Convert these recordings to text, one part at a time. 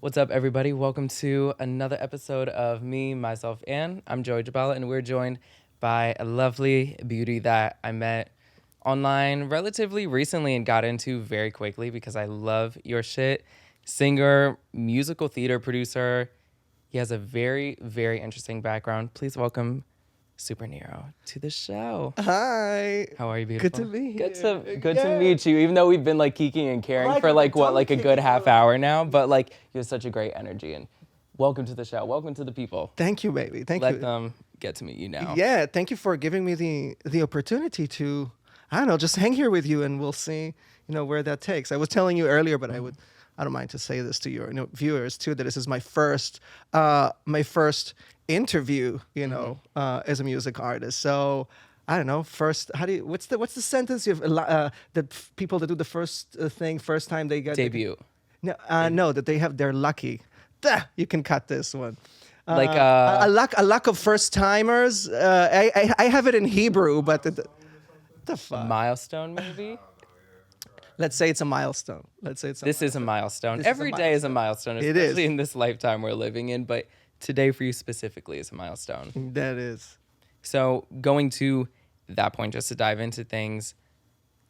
What's up, everybody? Welcome to another episode of Me, Myself, and I'm Joey Jabala, and we're joined by a lovely beauty that I met online relatively recently and got into very quickly because I love your shit. Singer, musical theater producer. He has a very, very interesting background. Please welcome SuperNiRO to the show. Hi. How are you, beautiful? Good to be here. Good to meet you. Even though we've been kikiing and caring for a good half hour now, but you have such a great energy, and welcome to the show. Welcome to the people. Thank you, baby. Thank you. Let them get to meet you now. Yeah, thank you for giving me the opportunity to, I don't know, just hang here with you, and we'll see, where that takes. I was telling you earlier, but I don't mind to say this to your viewers too, that this is my first interview, as a music artist. So I don't know. First, what's the sentence? You have people that do the first time they get Debut. No, that they're lucky. You can cut this one. A lack of first timers. I have it in Hebrew, but the fuck. Milestone, maybe. Let's say it's a milestone. This is a milestone. Every day is a milestone, especially in this lifetime we're living in. But today for you specifically is a milestone. That is. So going to that point, just to dive into things,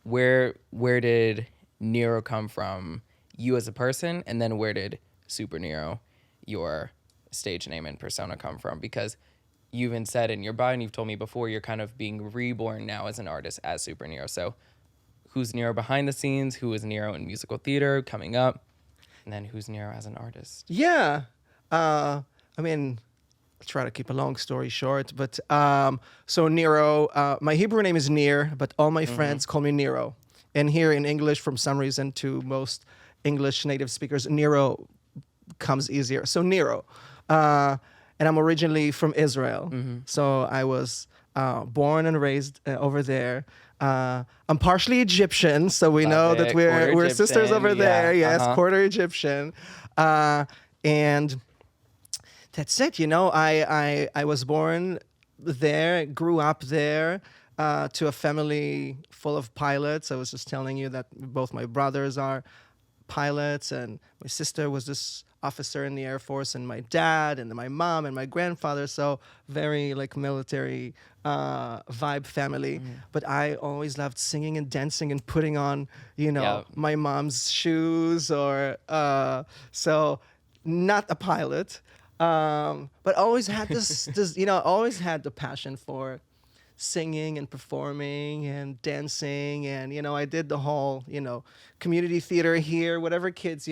where did Niro come from, you as a person, and then where did SuperNiRO, your stage name and persona, come from? Because you've even said in your bio, and you've told me before, you're kind of being reborn now as an artist as SuperNiRO. So who's Niro behind the scenes? Who is Niro in musical theater coming up? And then who's Niro as an artist? Yeah. I'll try to keep a long story short. But so Niro, my Hebrew name is Nir, but all my friends call me Niro. And here in English, for some reason, to most English native speakers, Niro comes easier. So Niro. And I'm originally from Israel. So I was born and raised over there. I'm partially Egyptian, so we know that we're sisters over there. Yes, quarter Egyptian. And that's it. I was born there, grew up there, to a family full of pilots. I was just telling you that both my brothers are pilots, and my sister was this officer in the Air Force, and my dad, and then my mom, and my grandfather. So very military vibe family. But I always loved singing and dancing and putting on, my mom's shoes, or so not a pilot, but always had this always had the passion for singing and performing and dancing, and I did the whole community theater here, whatever kids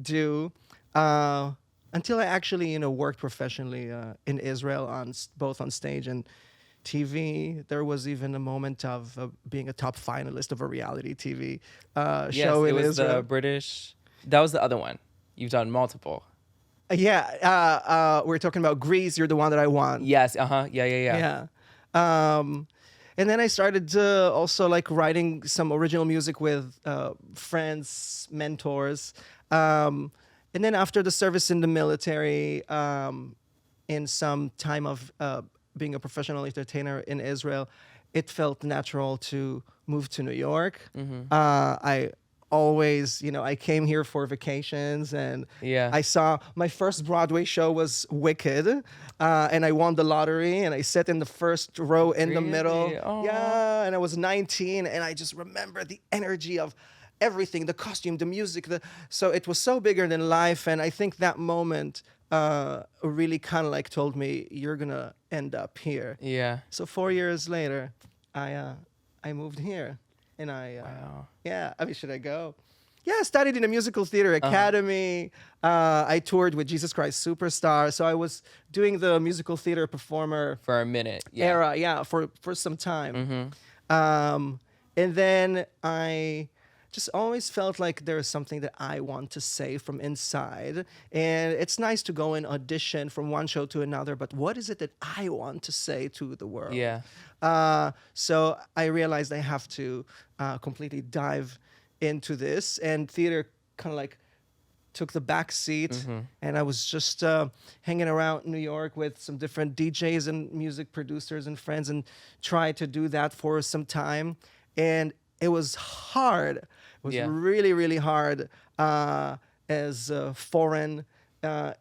do, until I actually worked professionally in Israel both on stage and TV. There was even a moment of being a top finalist of a reality TV show in Israel. Yes, it was the British. That was the other one. You've done multiple. We're talking about Greece. You're the one that I won. Yes. Yeah. And then I started also writing some original music with friends, mentors. And then after the service in the military, in some time of being a professional entertainer in Israel, it felt natural to move to New York. I always, I came here for vacations, and I saw my first Broadway show was Wicked, and I won the lottery, and I sat in the first row in the middle. Aww. Yeah, and I was 19, and I just remember the energy of everything, the costume, the music. So it was so bigger than life, and I think that moment really kind of told me, you're gonna end up here. Yeah. So 4 years later, I moved here. And should I go? Yeah, I studied in a musical theater academy. I toured with Jesus Christ Superstar. So I was doing the musical theater performer for a minute era, for some time. And then I just always felt like there is something that I want to say from inside. And it's nice to go and audition from one show to another, but what is it that I want to say to the world? Yeah. So I realized I have to completely dive into this, and theater kind of took the back seat, and I was just hanging around New York with some different DJs and music producers and friends, and tried to do that for some time. And it was hard. It was really, really hard. as foreign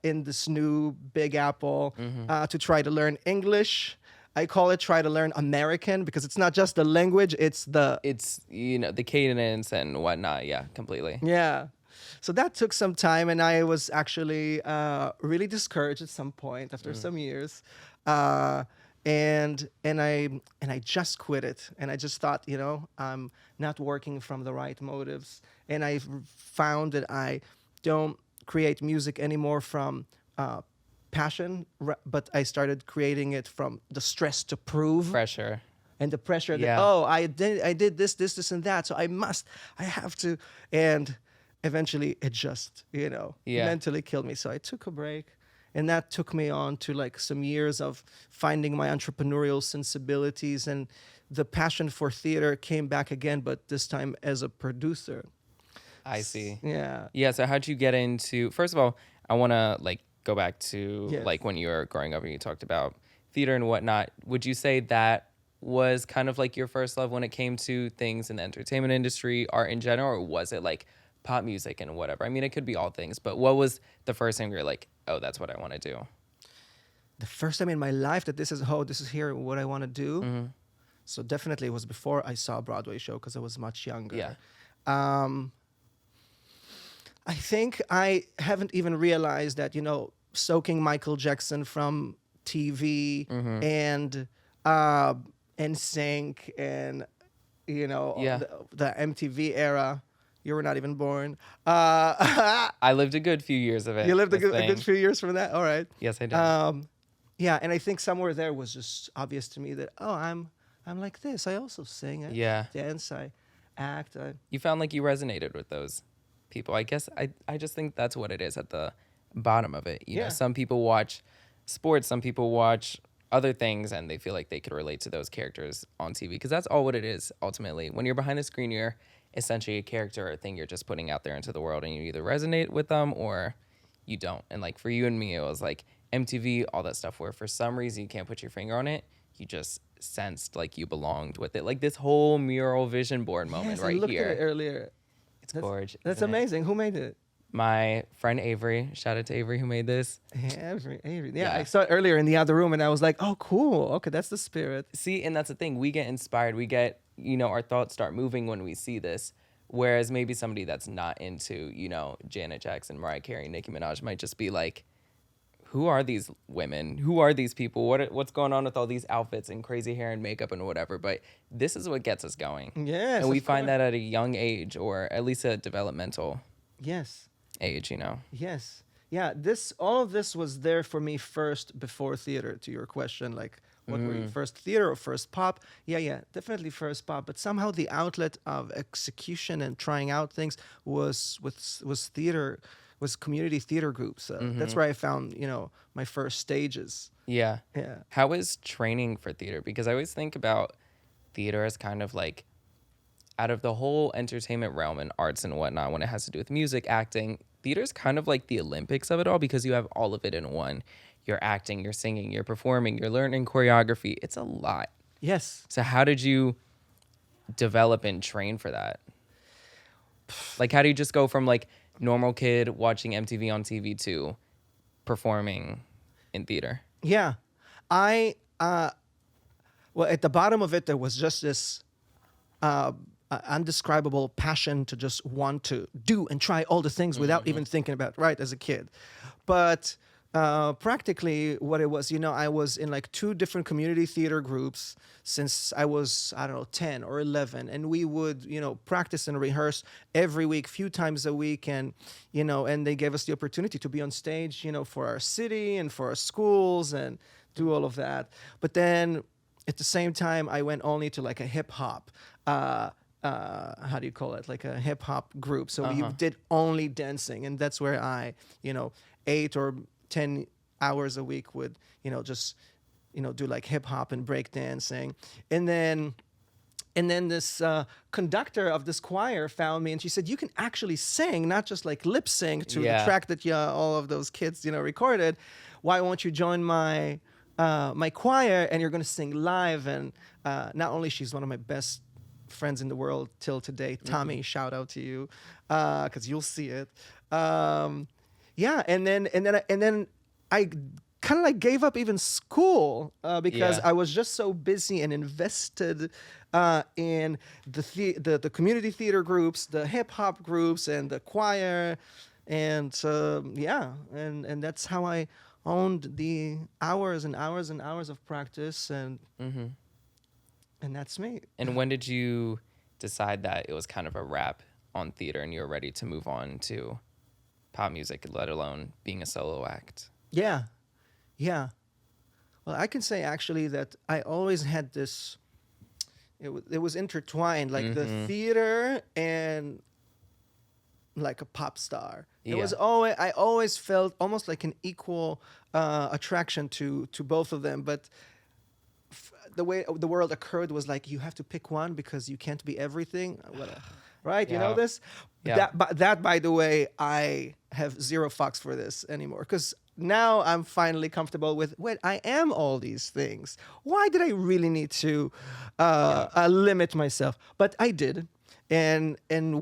in this new Big Apple to try to learn English. I call it try to learn American because it's not just the language, it's the... It's, the cadence and whatnot. Yeah, completely. Yeah. So that took some time, and I was actually really discouraged at some point after some years. And I just quit it, and I just thought, I'm not working from the right motives, and I found that I don't create music anymore from passion, but I started creating it from the stress to prove Pressure. and the pressure that Yeah. I did this and that, so I have to, and eventually it just mentally killed me. So I took a break. And that took me on to like some years of finding my entrepreneurial sensibilities, and the passion for theater came back again, but this time as a producer. I see. Yeah. Yeah. So how'd you get into? First of all, I want to like go back to Yes. like when you were growing up and you talked about theater and whatnot. Would you say that was kind of like your first love when it came to things in the entertainment industry, art in general, or was it like pop music and whatever? I mean, it could be all things, but what was the first thing where you're like, oh, that's what I want to do? The first time in my life that this is here what I want to do. So definitely it was before I saw a Broadway show because I was much younger. Yeah. I think I haven't even realized that, soaking Michael Jackson from TV and NSYNC and, Yeah. the MTV era. You were not even born. I lived a good few years of it. You lived a this good thing. few years from that? All right. Yes, I did. Yeah, and I think somewhere there was just obvious to me that, I'm like this. I also sing, I Yeah. dance, I act. You found like you resonated with those people. I guess I just think that's what it is at the bottom of it. You know, Yeah. some people watch sports, some people watch other things, and they feel like they could relate to those characters on TV because that's all what it is ultimately. When you're behind the screen, you're essentially a character or a thing you're just putting out there into the world, and you either resonate with them or you don't. And like for you and me, it was like MTV, all that stuff where for some reason you can't put your finger on it. You just sensed like you belonged with it. Like this whole mural vision board moment Yes, I right looked here. at it earlier. It's gorgeous. That's isn't it? amazing. Who made it? My friend Avery, shout out to Avery who made this. Avery. Yeah, Yeah. I saw it earlier in the other room, and I was like, oh, cool. Okay, that's the spirit. See, and that's the thing. We get inspired. We get, our thoughts start moving when we see this. Whereas maybe somebody that's not into, Janet Jackson, Mariah Carey, Nicki Minaj might just be like, who are these women? Who are these people? What's going on with all these outfits and crazy hair and makeup and whatever? But this is what gets us going. Yes. And we of find course. that at a young age, or at least a developmental Yes. age, Yes. Yeah, all of this was there for me first before theater, to your question. Like, what were you, first theater or first pop? Yeah, definitely first pop. But somehow the outlet of execution and trying out things was theater, was community theater groups. That's where I found, my first stages. Yeah. Yeah. How is training for theater? Because I always think about theater as kind of like, out of the whole entertainment realm and arts and whatnot, when it has to do with music, acting, theater's kind of like the Olympics of it all because you have all of it in one. You're acting, you're singing, you're performing, you're learning choreography. It's a lot. Yes. So how did you develop and train for that? Like, how do you just go from like normal kid watching MTV on TV to performing in theater? Yeah. Well, at the bottom of it, there was just this undescribable passion to just want to do and try all the things without even thinking about it, right, as a kid. But practically what it was, I was in like 2 different community theater groups since I was, 10 or 11. And we would, practice and rehearse every week, few times a week. And, and they gave us the opportunity to be on stage, for our city and for our schools and do all of that. But then at the same time, I went only to like a hip hop, how do you call it? Like a hip hop group. So we did only dancing. And that's where I, 8 or 10 hours a week would, just, do like hip hop and break dancing. And then this conductor of this choir found me, and she said, you can actually sing, not just like lip sync to the track that all of those kids, recorded. Why won't you join my choir, and you're going to sing live? And not only she's one of my best friends in the world till today, Tommy, shout out to you, because you'll see it. Yeah, and then I kind of like gave up even school because Yeah. I was just so busy and invested in the community theater groups, the hip hop groups, and the choir, and yeah, and that's how I owned the hours and hours and hours of practice, and that's me. And when did you decide that it was kind of a wrap on theater and you were ready to move on to pop music, let alone being a solo act? Yeah, yeah. Well, I can say actually that I always had this. It was intertwined, like the theater and like a pop star. It was Yeah. always I always felt almost like an equal attraction to both of them, but the way the world occurred was like you have to pick one because you can't be everything. Right? You know Yeah. this? Yeah. That by the way, I have zero fucks for this anymore because now I'm finally comfortable with wait, I am all these things. Why did I really need to limit myself? But I did. And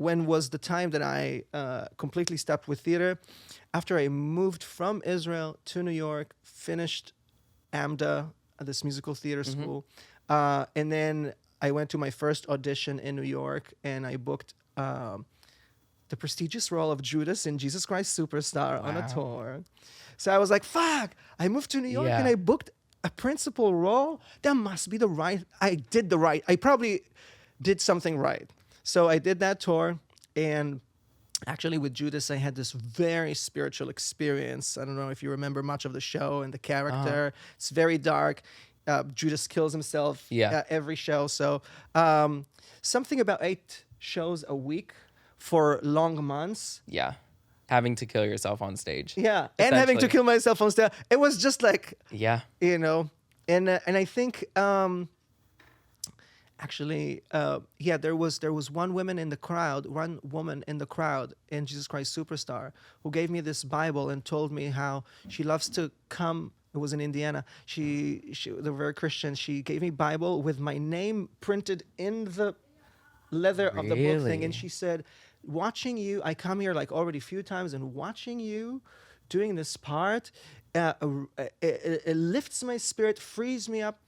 when was the time that I completely stopped with theater? After I moved from Israel to New York, finished AMDA, this musical theater school, and then I went to my first audition in New York, and I booked the prestigious role of Judas in Jesus Christ Superstar on a Wow. tour. So I was like, "Fuck!" I moved to New York and Yeah. I booked a principal role. That must be the right. I did the right. I probably did something right. So I did that tour, and actually with Judas, I had this very spiritual experience. I don't know if you remember much of the show and the character. It's very dark. Judas kills himself Yeah. every show. So something about 8 shows a week for long months. Yeah. Having to kill yourself on stage. Yeah, and having to Essentially. kill myself on stage. It was just like, Yeah. you know, and I think actually, yeah, there was one woman in the crowd in Jesus Christ Superstar who gave me this Bible and told me how she loves to come. It was in Indiana. They're very Christian. She gave me Bible with my name printed in the leather of the book thing, Really? and she said, "Watching you, I come here like already a few times, and watching you doing this part, it lifts my spirit, frees me up."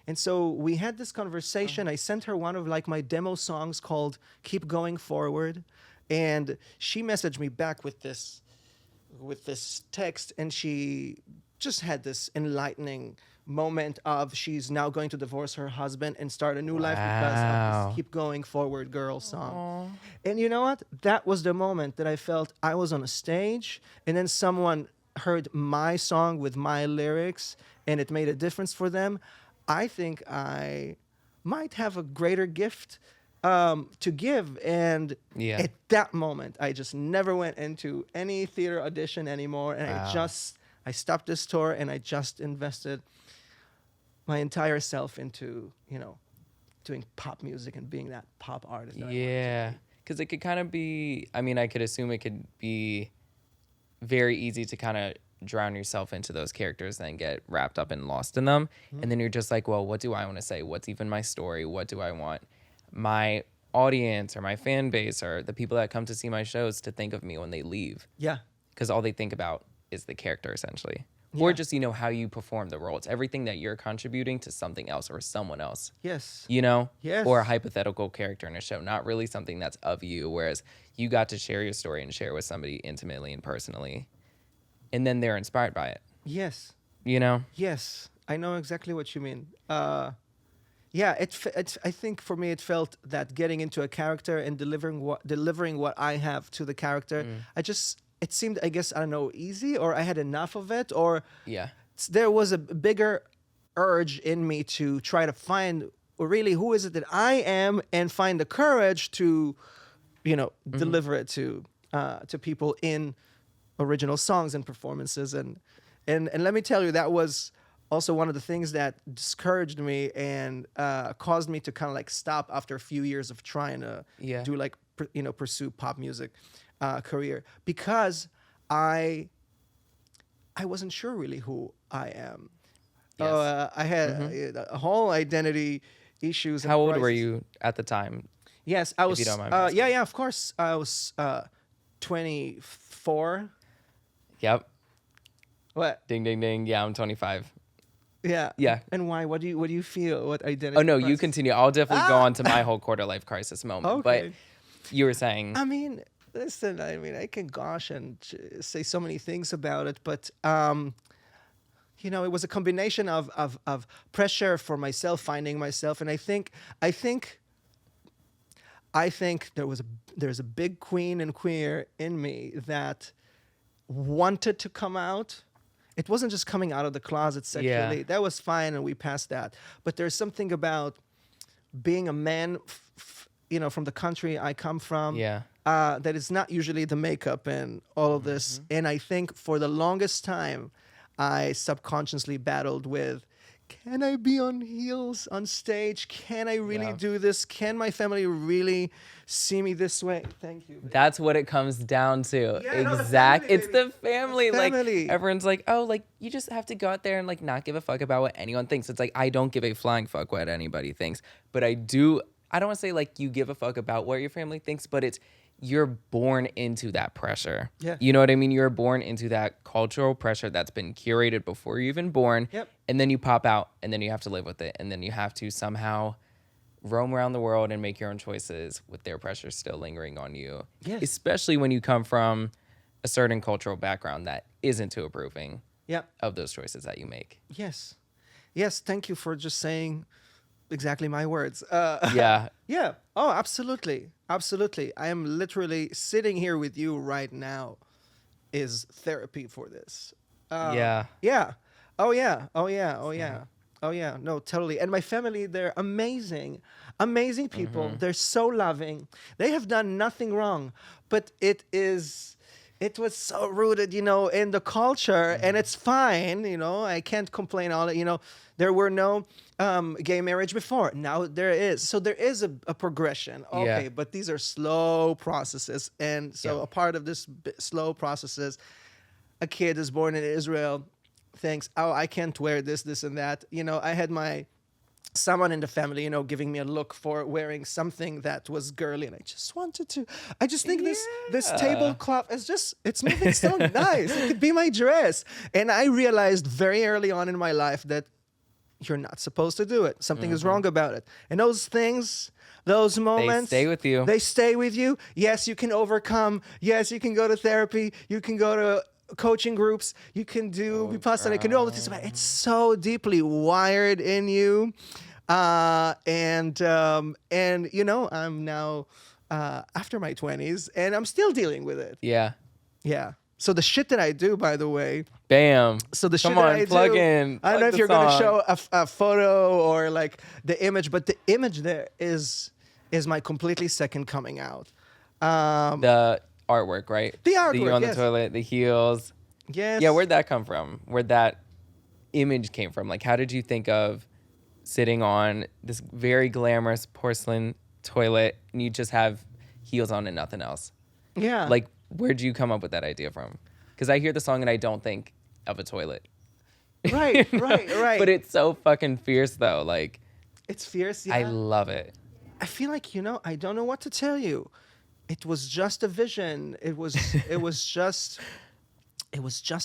And so we had this conversation. I sent her one of like my demo songs called "Keep Going Forward," and she messaged me back with this text, and she just had this enlightening moment of she's now going to divorce her husband and start a new life because of Wow. this "Keep Going Forward" girl song. And you know what? That was the moment that I felt I was on a stage, and then someone heard my song with my lyrics, and it made a difference for them. I think I might have a greater gift to give. And Yeah. at that moment, I just never went into any theater audition anymore. And Wow. I stopped this tour, and I just invested my entire self into, doing pop music and being that pop artist. That I wanted to Yeah. be. Because it could kind of be, I mean, I could assume it could be very easy to kind of drown yourself into those characters and get wrapped up and lost in them. And then you're just like, well, what do I want to say? What's even my story? What do I want my audience or my fan base or the people that come to see my shows to think of me when they leave? Yeah. Because all they think about is the character essentially. Or just, how you perform the role. It's everything that you're contributing to something else or someone else. Yes. Yes. Or a hypothetical character in a show, not really something that's of you, whereas you got to share your story and share with somebody intimately and personally, and then they're inspired by it, Yes. Yes. I know exactly what you mean. Yeah, I think for me it felt that getting into a character and delivering what I have to the character, it seemed, I guess, I don't know, easy, or I had enough of it, or Yeah. there was a bigger urge in me to try to find really who is it that I am and find the courage to, deliver it to people in original songs and performances. And let me tell you, that was also one of the things that discouraged me and caused me to kind of like stop after a few years of trying to Yeah. do like pursue pop music career, because I wasn't sure really who I am. Yes. I had a whole identity issues. and How old were crisis. you at the time? Yes, I was. you don't mind me asking. Yeah, of course. I was 24. Yep. What? Ding, ding, ding. Yeah, I'm 25. Yeah. Yeah. And why? What do you feel? What identity? Oh, no, you crisis? continue. I'll definitely go on to my whole quarter life crisis moment. Okay. But you were saying, I mean, listen. I mean, I can gosh and say so many things about it, but you know, it was a combination of pressure for myself, finding myself, and I think there's a big queen and queer in me that wanted to come out. It wasn't just coming out of the closet sexually. Yeah. That was fine, and we passed that. But there's something about being a man, you know, from the country I come from. yeah. That is not usually the makeup and all of this. And I think for the longest time, I subconsciously battled with, can I be on heels on stage? Can I really do this? Can my family really see me this way? Thank you. That's what it comes down to. Yeah, no, the Exact. family, It's baby. the family. The family. Like everyone's like, oh, like you just have to go out there and like not give a fuck about what anyone thinks. It's like I don't give a flying fuck what anybody thinks, but I do. I don't want to say like you give a fuck about what your family thinks, but it's you're born into that pressure. Yeah. You know what I mean? You're born into that cultural pressure that's been curated before you're even born. Yep. And then you pop out and then you have to live with it. And then you have to somehow roam around the world and make your own choices with their pressure still lingering on you. Yes. Especially when you come from a certain cultural background that isn't too approving Yeah. of those choices that you make. Yes. Yes. Thank you for just saying exactly my words. Yeah. Yeah. Oh, absolutely. Absolutely. I am literally sitting here with you right now is therapy for this. Yeah. Yeah. Oh, yeah. Oh, yeah. Oh, yeah. Oh, yeah. No, totally. And my family, they're amazing, amazing people. They're so loving. They have done nothing wrong, but it was so rooted, you know, in the culture, and it's fine, you know, I can't complain all it, you know, there were no gay marriage before. Now there is. So there is a progression. Okay, Yeah. but these are slow processes. And so Yeah. a part of this slow processes, a kid is born in Israel, thinks, oh, I can't wear this, and that. You know, I had someone in the family, you know, giving me a look for wearing something that was girly, and I just think this tablecloth is it's moving so nice. It could be my dress. And I realized very early on in my life that you're not supposed to do it. Something is wrong about it. And those things, those moments, stay with you. They stay with you. Yes, you can overcome. Yes, you can go to therapy. You can go to coaching groups. You can do Vipassana. You can do all this. But it's so deeply wired in you. And you know, I'm now after my 20s, and I'm still dealing with it. Yeah. Yeah. So the shit that I do, by the way. Bam. So the shit Come on, that I plug do, in. I don't know Plug if the you're going to song. show a photo or like the image, but the image there is my completely second coming out. The artwork, right? The artwork, You on yes. the toilet, the heels. Yes. Yeah, where'd that come from? Where'd that image came from? Like, how did you think of sitting on this very glamorous porcelain toilet and you just have heels on and nothing else? Yeah. Like, where'd you come up with that idea from? Because I hear the song and I don't think of a toilet. Right, You know? right. But it's so fucking fierce, though. Like, It's fierce. Yeah. I love it. I feel like, you know, I don't know what to tell you. It was just a vision. It was just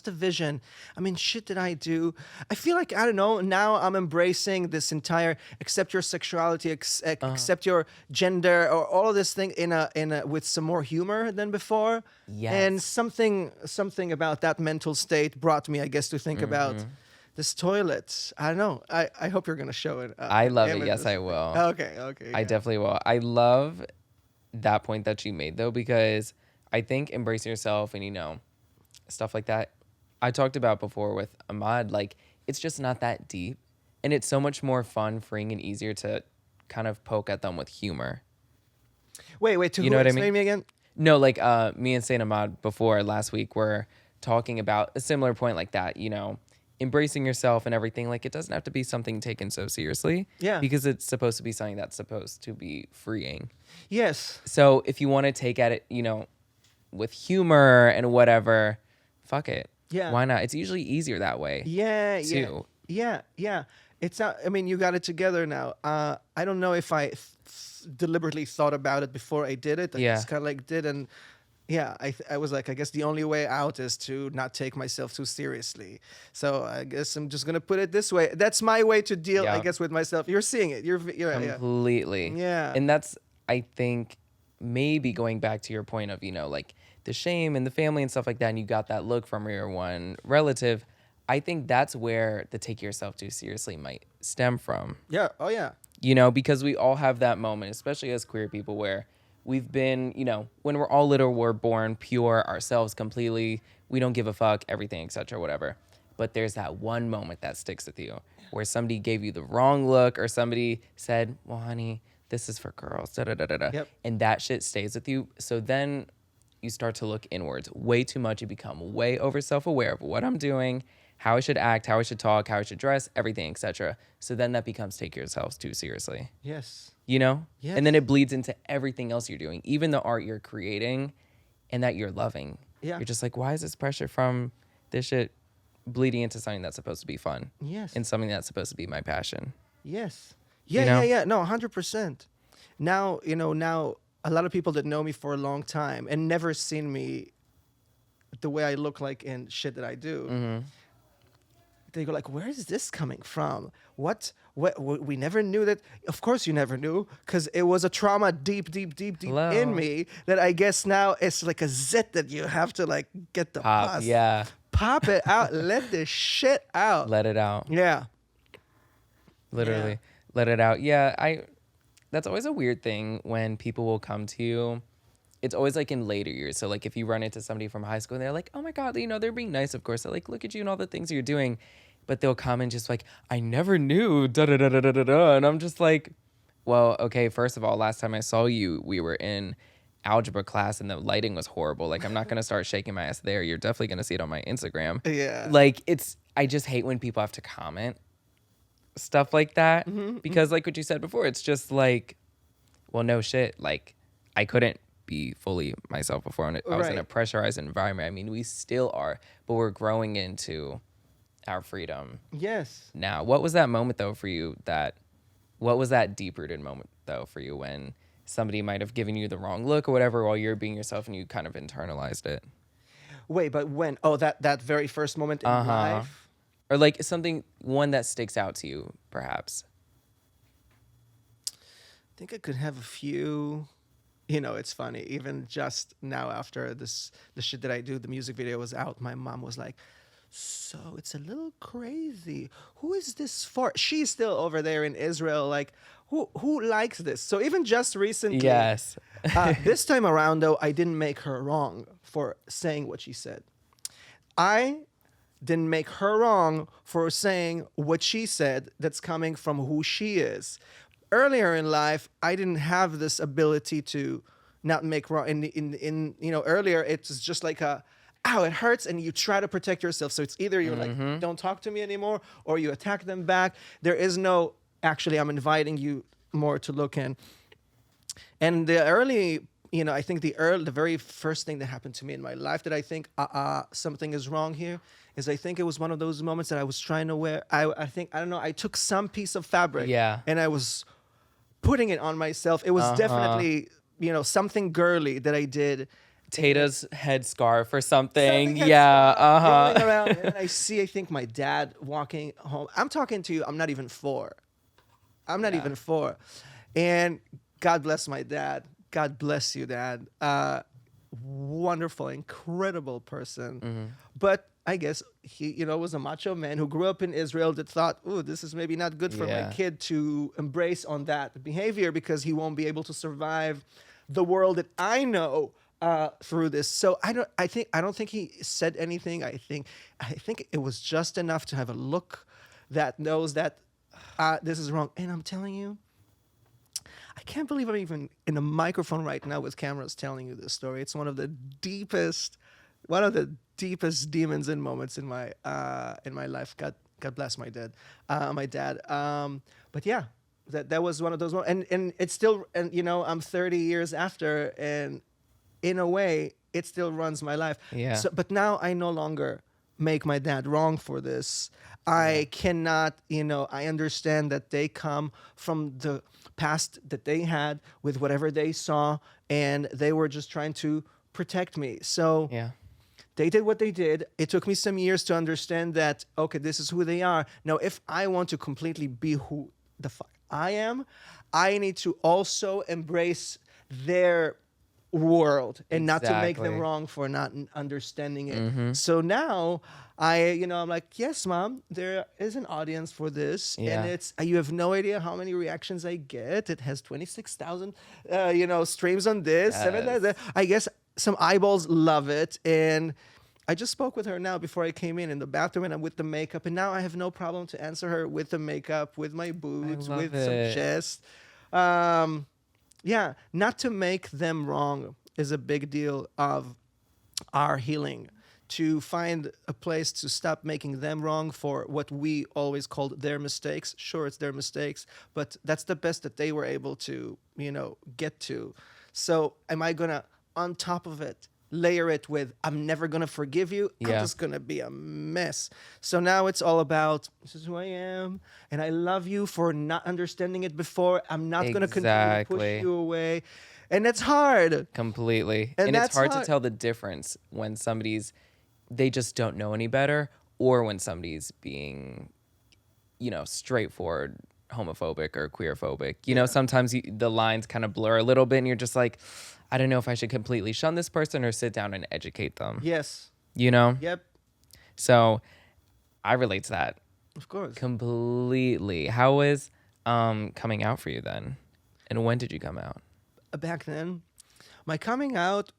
a vision. I mean, shit that I do. I feel like, I don't know, now I'm embracing this entire accept your sexuality, accept your gender, or all of this thing in a with some more humor than before. Yes. And something about that mental state brought me, I guess, to think about this toilet. I don't know. I hope you're gonna show it. I love it. images. Yes, I will. Okay. I definitely will. I love that point that you made, though, because I think embracing yourself and, you know, stuff like that I talked about before with Ahmad, like, it's just not that deep. And it's so much more fun, freeing, and easier to kind of poke at them with humor. Wait. You know what I mean? Explain me again. No, like me and Saint Ahmad before last week were talking about a similar point like that, you know, embracing yourself and everything. Like, it doesn't have to be something taken so seriously. Yeah. Because it's supposed to be something that's supposed to be freeing. Yes. So if you want to take at it, you know, with humor and whatever, fuck it. Yeah. Why not? It's usually easier that way. Yeah. Too. Yeah. It's not. I mean, you got it together now. I don't know if I deliberately thought about it before I did it. I Yeah. just kind of like did, and yeah, I was like, I guess the only way out is to not take myself too seriously. So I guess I'm just gonna put it this way. That's my way to deal, I Yeah. guess, with myself. You're seeing it. You're yeah. Completely. Yeah. And that's, I think, maybe going back to your point of, like the shame and the family and stuff like that, and you got that look from your one relative. I think that's where the take yourself too seriously might stem from. Yeah. Oh yeah. Because we all have that moment, especially as queer people, where we've been, when we're all little, we're born pure ourselves completely. We don't give a fuck, everything, etc., whatever. But there's that one moment that sticks with you where somebody gave you the wrong look or somebody said, well, honey, this is for girls, da da da da da. Yep. And that shit stays with you. So then you start to look inwards way too much. You become way over self-aware of what I'm doing, how I should act, how I should talk, how I should dress, everything, etc. So then that becomes take yourselves too seriously. Yes. Yes. And then it bleeds into everything else you're doing, even the art you're creating and that you're loving. Yeah. You're just like, why is this pressure from this shit bleeding into something that's supposed to be fun? Yes. And something that's supposed to be my passion. Yes. Yeah, yeah. No, 100%. Now, now a lot of people that know me for a long time and never seen me the way I look like in shit that I do. They go like, where is this coming from? What we never knew that. Of course you never knew, because it was a trauma deep Hello. in me that I guess now it's like a zit that you have to like get the Pop, pus. yeah. Pop it out. Let this shit out. Let it out. Yeah. Literally. Yeah. Let it out. Yeah, that's always a weird thing when people will come to you. It's always like in later years. So like if you run into somebody from high school and they're like, oh my God, they're being nice, of course. They're like, look at you and all the things you're doing. But they'll come and just like, I never knew, da da da da da da da. And I'm just like, well, okay, first of all, last time I saw you, we were in algebra class and the lighting was horrible. Like, I'm not going to start shaking my ass there. You're definitely going to see it on my Instagram. Yeah. Like, I just hate when people have to comment stuff like that. Because like what you said before, it's just like, well, no shit. Like, I couldn't be fully myself before. And I was in a pressurized environment. I mean, we still are, but we're growing into our freedom. Yes. Now, what was that moment though for you? What was that deep-rooted moment though for you when somebody might have given you the wrong look or whatever while you're being yourself and you kind of internalized it? Wait, but when? Oh, that very first moment in life? Or like one that sticks out to you, perhaps. I think I could have a few. It's funny. Even just now after the shit that I do, the music video was out. My mom was like, so it's a little crazy. Who is this for? She's still over there in Israel. Like, who likes this? So even just recently. Yes. This time around, though, I didn't make her wrong for saying what she said. I didn't make her wrong for saying what she said that's coming from who she is. Earlier in life, I didn't have this ability to not make wrong. Earlier, it's just like ow, it hurts, and you try to protect yourself. So it's either you're like, don't talk to me anymore, or you attack them back. There is no, actually, I'm inviting you more to look in. And the early, I think the very first thing that happened to me in my life that I think, something is wrong here, is I think it was one of those moments that I was trying to wear. I took some piece of fabric, and I was putting it on myself. It was definitely, something girly that I did. Tata's headscarf or something. Going around, and I see, I think, my dad walking home. I'm talking to you. I'm not even 4. Even 4. And God bless my dad. God bless you, Dad. Wonderful, incredible person. But I guess he, was a macho man who grew up in Israel that thought, "Ooh, this is maybe not good for my kid to embrace on that behavior because he won't be able to survive the world that I know through this." So I don't think he said anything. I think it was just enough to have a look that knows that this is wrong. And I'm telling you, I can't believe I'm even in a microphone right now with cameras telling you this story. It's one of the deepest demons and moments in my life. God bless my dad. But yeah, that was one of those moments. And it's still, and I'm 30 years after, and in a way, it still runs my life. Yeah. So, but now I no longer make my dad wrong for this. I cannot, I understand that they come from the past that they had with whatever they saw, and they were just trying to protect me. So Yeah. they did what they did. It took me some years to understand that, okay, this is who they are. Now, if I want to completely be who the fuck I am, I need to also embrace their world and not to make them Exactly. wrong for not understanding it. So now I'm like, yes, mom, there is an audience for this. Yeah. And it's, you have no idea how many reactions I get. It has 26,000, streams on this. Yes. I guess some eyeballs love it. And I just spoke with her now before I came in the bathroom, and I'm with the makeup, and now I have no problem to answer her with the makeup, with my boots, love with it. some chest. Yeah, not to make them wrong is a big deal of our healing. To find a place to stop making them wrong for what we always called their mistakes. Sure, it's their mistakes, but that's the best that they were able to, get to. So am I gonna, on top of it, layer it with, I'm never gonna forgive you? I'm Yeah. just gonna be a mess. So now it's all about, this is who I am, and I love you for not understanding it before. I'm not gonna continue to push Exactly. you away. And it's hard. Completely. And And it's that's hard to hard. tell the difference when they just don't know any better, or when somebody's being, straightforward homophobic or queerphobic. Sometimes the lines kind of blur a little bit, and you're just like, I don't know if I should completely shun this person or sit down and educate them. Yes. You know? Yep. So I relate to that Of course. completely. How was coming out for you then? And when did you come out? Back then, my coming out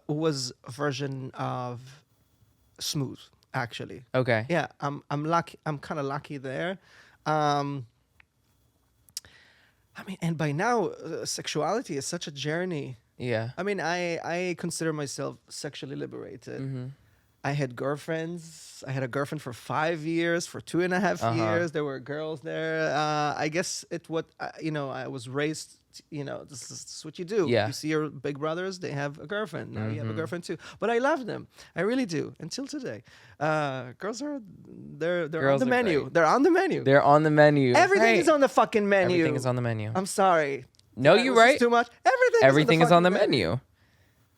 was a version of smooth, actually. Okay. Yeah, I'm lucky. I'm kind of lucky there. And by now, sexuality is such a journey. Yeah. I mean, I consider myself sexually liberated. Mm-hmm. I had girlfriends. I had a girlfriend for 5 years, for 2.5 years. There were girls there. I guess I was raised, this is what you do. Yeah. You see your big brothers, they have a girlfriend. Now you have a girlfriend too. But I love them. I really do, until today. Girls they're Girls on the are menu. great. They're on the menu. They're on the menu. Everything Right. is on the fucking menu. Everything is on the menu. I'm sorry. No, That you're was just right. Too much. Everything is on the fucking menu.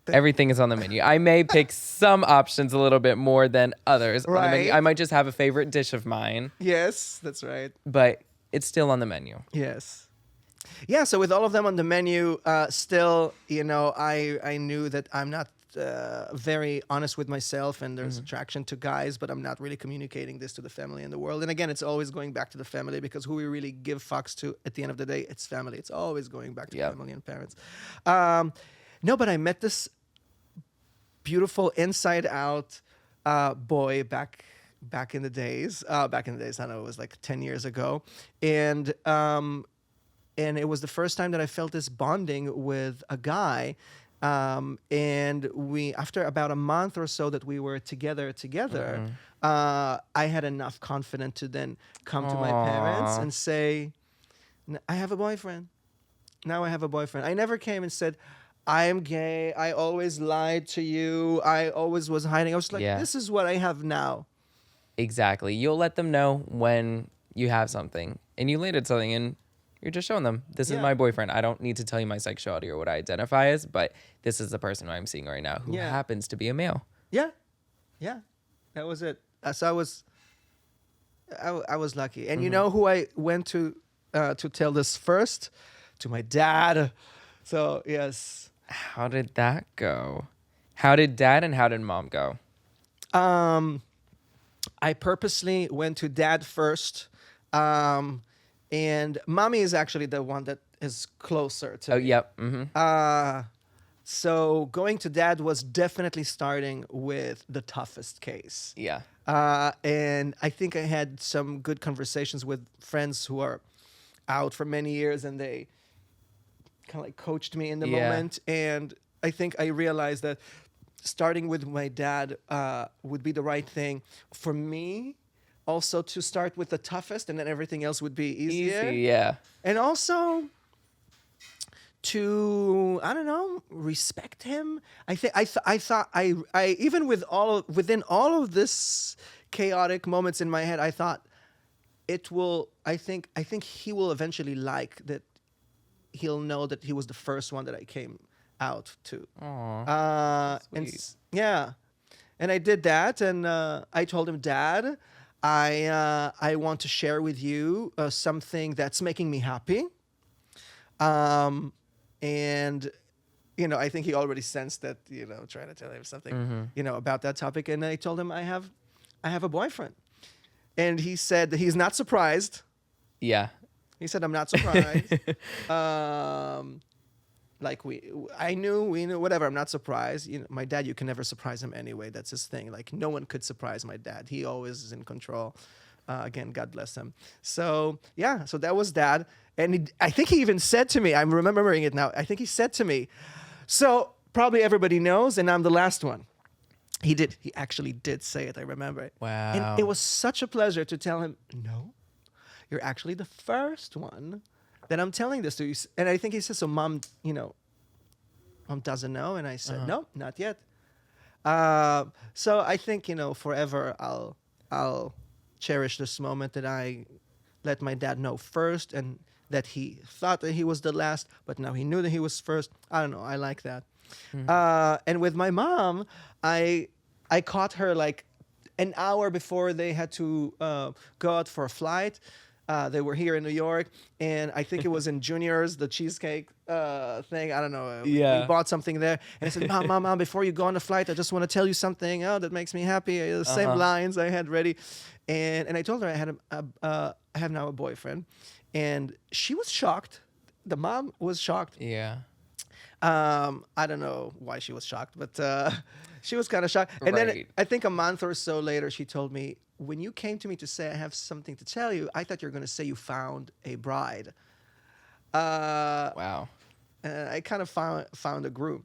Everything is on the menu. I may pick some options a little bit more than others on the menu. Right. I might just have a favorite dish of mine, Yes, that's right. but it's still on the menu. Yes. Yeah, so with all of them on the menu, still, I knew that I'm not very honest with myself, and there's attraction to guys, but I'm not really communicating this to the family and the world. And again, it's always going back to the family, because who we really give fucks to at the end of the day, it's family. It's always going back to Yep. family and parents. No, but I met this beautiful inside out boy back in the days. I know it was like 10 years ago. And it was the first time that I felt this bonding with a guy. And we, after about a month or so that we were together, I had enough confidence to then come to my parents Aw. and say, I have a boyfriend. Now I have a boyfriend. I never came and said, I am gay. I always lied to you. I always was hiding. I was like, Yeah. this is what I have now. Exactly. You'll let them know when you have something, and you landed something, and you're just showing them, this is Yeah. my boyfriend. I don't need to tell you my sexuality or what I identify as, but this is the person I'm seeing right now who Yeah. happens to be a male. Yeah. Yeah. That was it. So I was lucky. And you know who I went to tell this first? To my dad. So, yes. How did that go? How did dad and how did mom go? I purposely went to dad first. And mommy is actually the one that is closer to Oh, me. yep. Mm-hmm. So going to dad was definitely starting with the toughest case. Yeah. And I think I had some good conversations with friends who are out for many years, and they kind of like coached me in the Yeah. moment. And I think I realized that starting with my dad would be the right thing for me. Also to start with the toughest, and then everything else would be easier. Easy, yeah. And also to, I don't know, respect him. I thought even within all of this chaotic moments in my head, I thought I think he will eventually like that. He'll know that he was the first one that I came out too. Aw, sweet. Yeah, and I did that, and I told him, Dad, I want to share with you something that's making me happy. And I think he already sensed that, trying to tell him something, about that topic. And I told him I have a boyfriend, and he said that he's not surprised. Yeah. He said, I'm not surprised. Like we knew, whatever. I'm not surprised. My dad, you can never surprise him anyway. That's his thing. Like no one could surprise my dad. He always is in control. Again, God bless him. So yeah, so that was Dad. And I think he even said to me, I'm remembering it now. I think he said to me, so probably everybody knows, and I'm the last one. He did. He actually did say it. I remember it. Wow. And it was such a pleasure to tell him, no, you're actually the first one that I'm telling this to. And I think he said, so Mom, Mom doesn't know. And I said, no, not yet. So I think, forever I'll cherish this moment that I let my dad know first, and that he thought that he was the last, but now he knew that he was first. I don't know. I like that. And with my mom, I caught her like an hour before they had to go out for a flight. They were here in New York, and I think it was in Junior's, the cheesecake thing. I don't know. Yeah. We bought something there. And I said, Mom, before you go on the flight, I just want to tell you something. Oh, that makes me happy. The same lines I had ready. And I told her I have now a boyfriend. And she was shocked. The mom was shocked. Yeah. I don't know why she was shocked, but she was kind of shocked. And then I think a month or so later, she told me, when you came to me to say I have something to tell you, I thought you were going to say you found a bride. Wow. I kind of found a groom.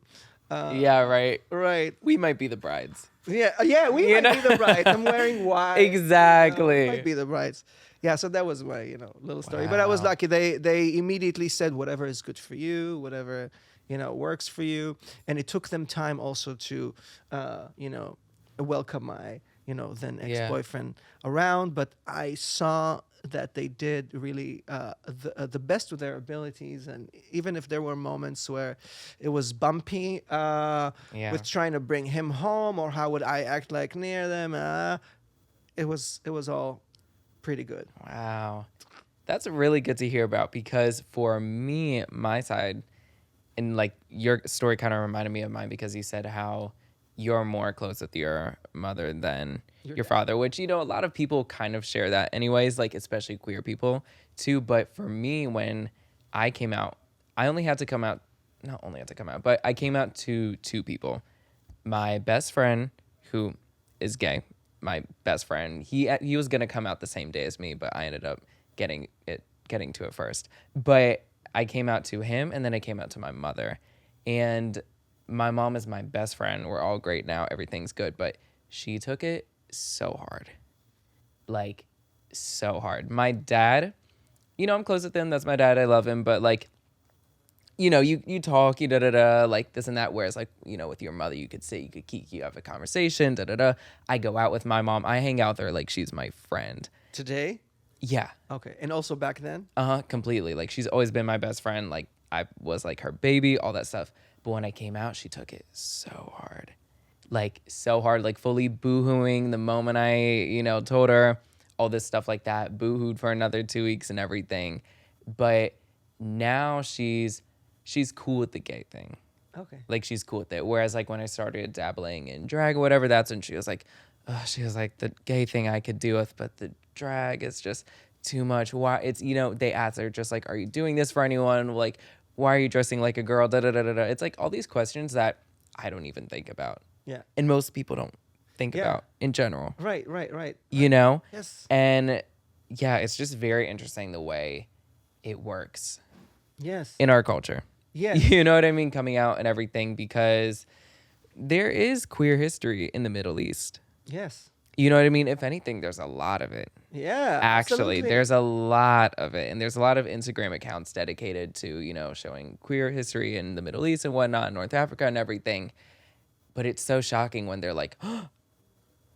Yeah, right. Right. We might be the brides. Yeah, we might be the brides. I'm wearing white. Exactly. We might be the brides. Yeah, so that was my, little story. Wow. But I was lucky. They immediately said whatever is good for you, whatever, works for you. And it took them time also to, welcome my, then ex-boyfriend around. But I saw that they did really the best with their abilities. And even if there were moments where it was bumpy with trying to bring him home, or how would I act like near them, it was all pretty good. Wow. That's really good to hear about, because for me, my side, and like your story kind of reminded me of mine, because you said how you're more close with your mother than your father, which, a lot of people kind of share that anyways, like especially queer people too. But for me, when I came out, I only had to come out, not only had to come out, but I came out to two people. My best friend, who is gay, my best friend, he was gonna come out the same day as me, but I ended up getting to it first. But I came out to him, and then I came out to my mother. And my mom is my best friend. We're all great now. Everything's good. But she took it so hard. Like, so hard. My dad, I'm close with him. That's my dad. I love him. But, like, you talk, like this and that. Whereas, like, with your mother, you could sit, you could geek, you have a conversation, I go out with my mom. I hang out with her like she's my friend. Today? Yeah. Okay. And also back then? Completely. Like, she's always been my best friend. Like, I was like her baby, all that stuff. But when I came out, she took it so hard. Like, so hard. Like, fully boo-hooing the moment I, told her all this stuff like that. Boo-hooed for another 2 weeks and everything. But now she's cool with the gay thing. Okay. Like, she's cool with it. Whereas, like, when I started dabbling in drag or whatever, that's when she was like, the gay thing I could deal with, but the drag is just too much. Why? It's, they ask her just like, are you doing this for anyone? Like, why are you dressing like a girl? It's like all these questions that I don't even think about. Yeah. And most people don't think about in general. Right. Yes. And yeah, it's just very interesting the way it works Yes. in our culture. Yes. You know what I mean? Coming out and everything, because there is queer history in the Middle East. Yes. You know what I mean? If anything, there's a lot of it. Yeah. Actually, absolutely. there's a lot of it. And there's a lot of Instagram accounts dedicated to, you know, showing queer history in the Middle East and whatnot, North Africa and everything. But it's so shocking when they're like, oh,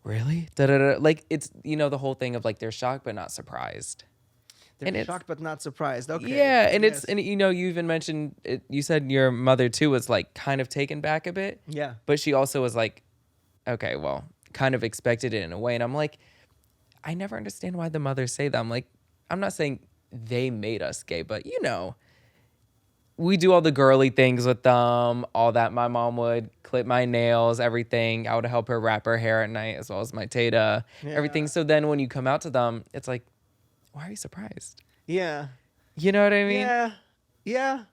really? Da-da-da. Like, it's, you know, the whole thing of like, they're shocked but not surprised. They're And it's- shocked but not surprised. Okay. Yeah, and Yes. it's and you know you even mentioned it, you said your mother too was like kind of taken back a bit. Yeah. But she also was like, okay, well, kind of expected it in a way, and I'm like, I never understand why the mothers say that. I'm like, I'm not saying they made us gay, but you know, we do all the girly things with them, all that. My mom would clip my nails, everything. I would help her wrap her hair at night as well as my tata, everything. Yeah. So then when you come out to them, it's like, why are you surprised? Yeah. You know what I mean? Yeah. Yeah.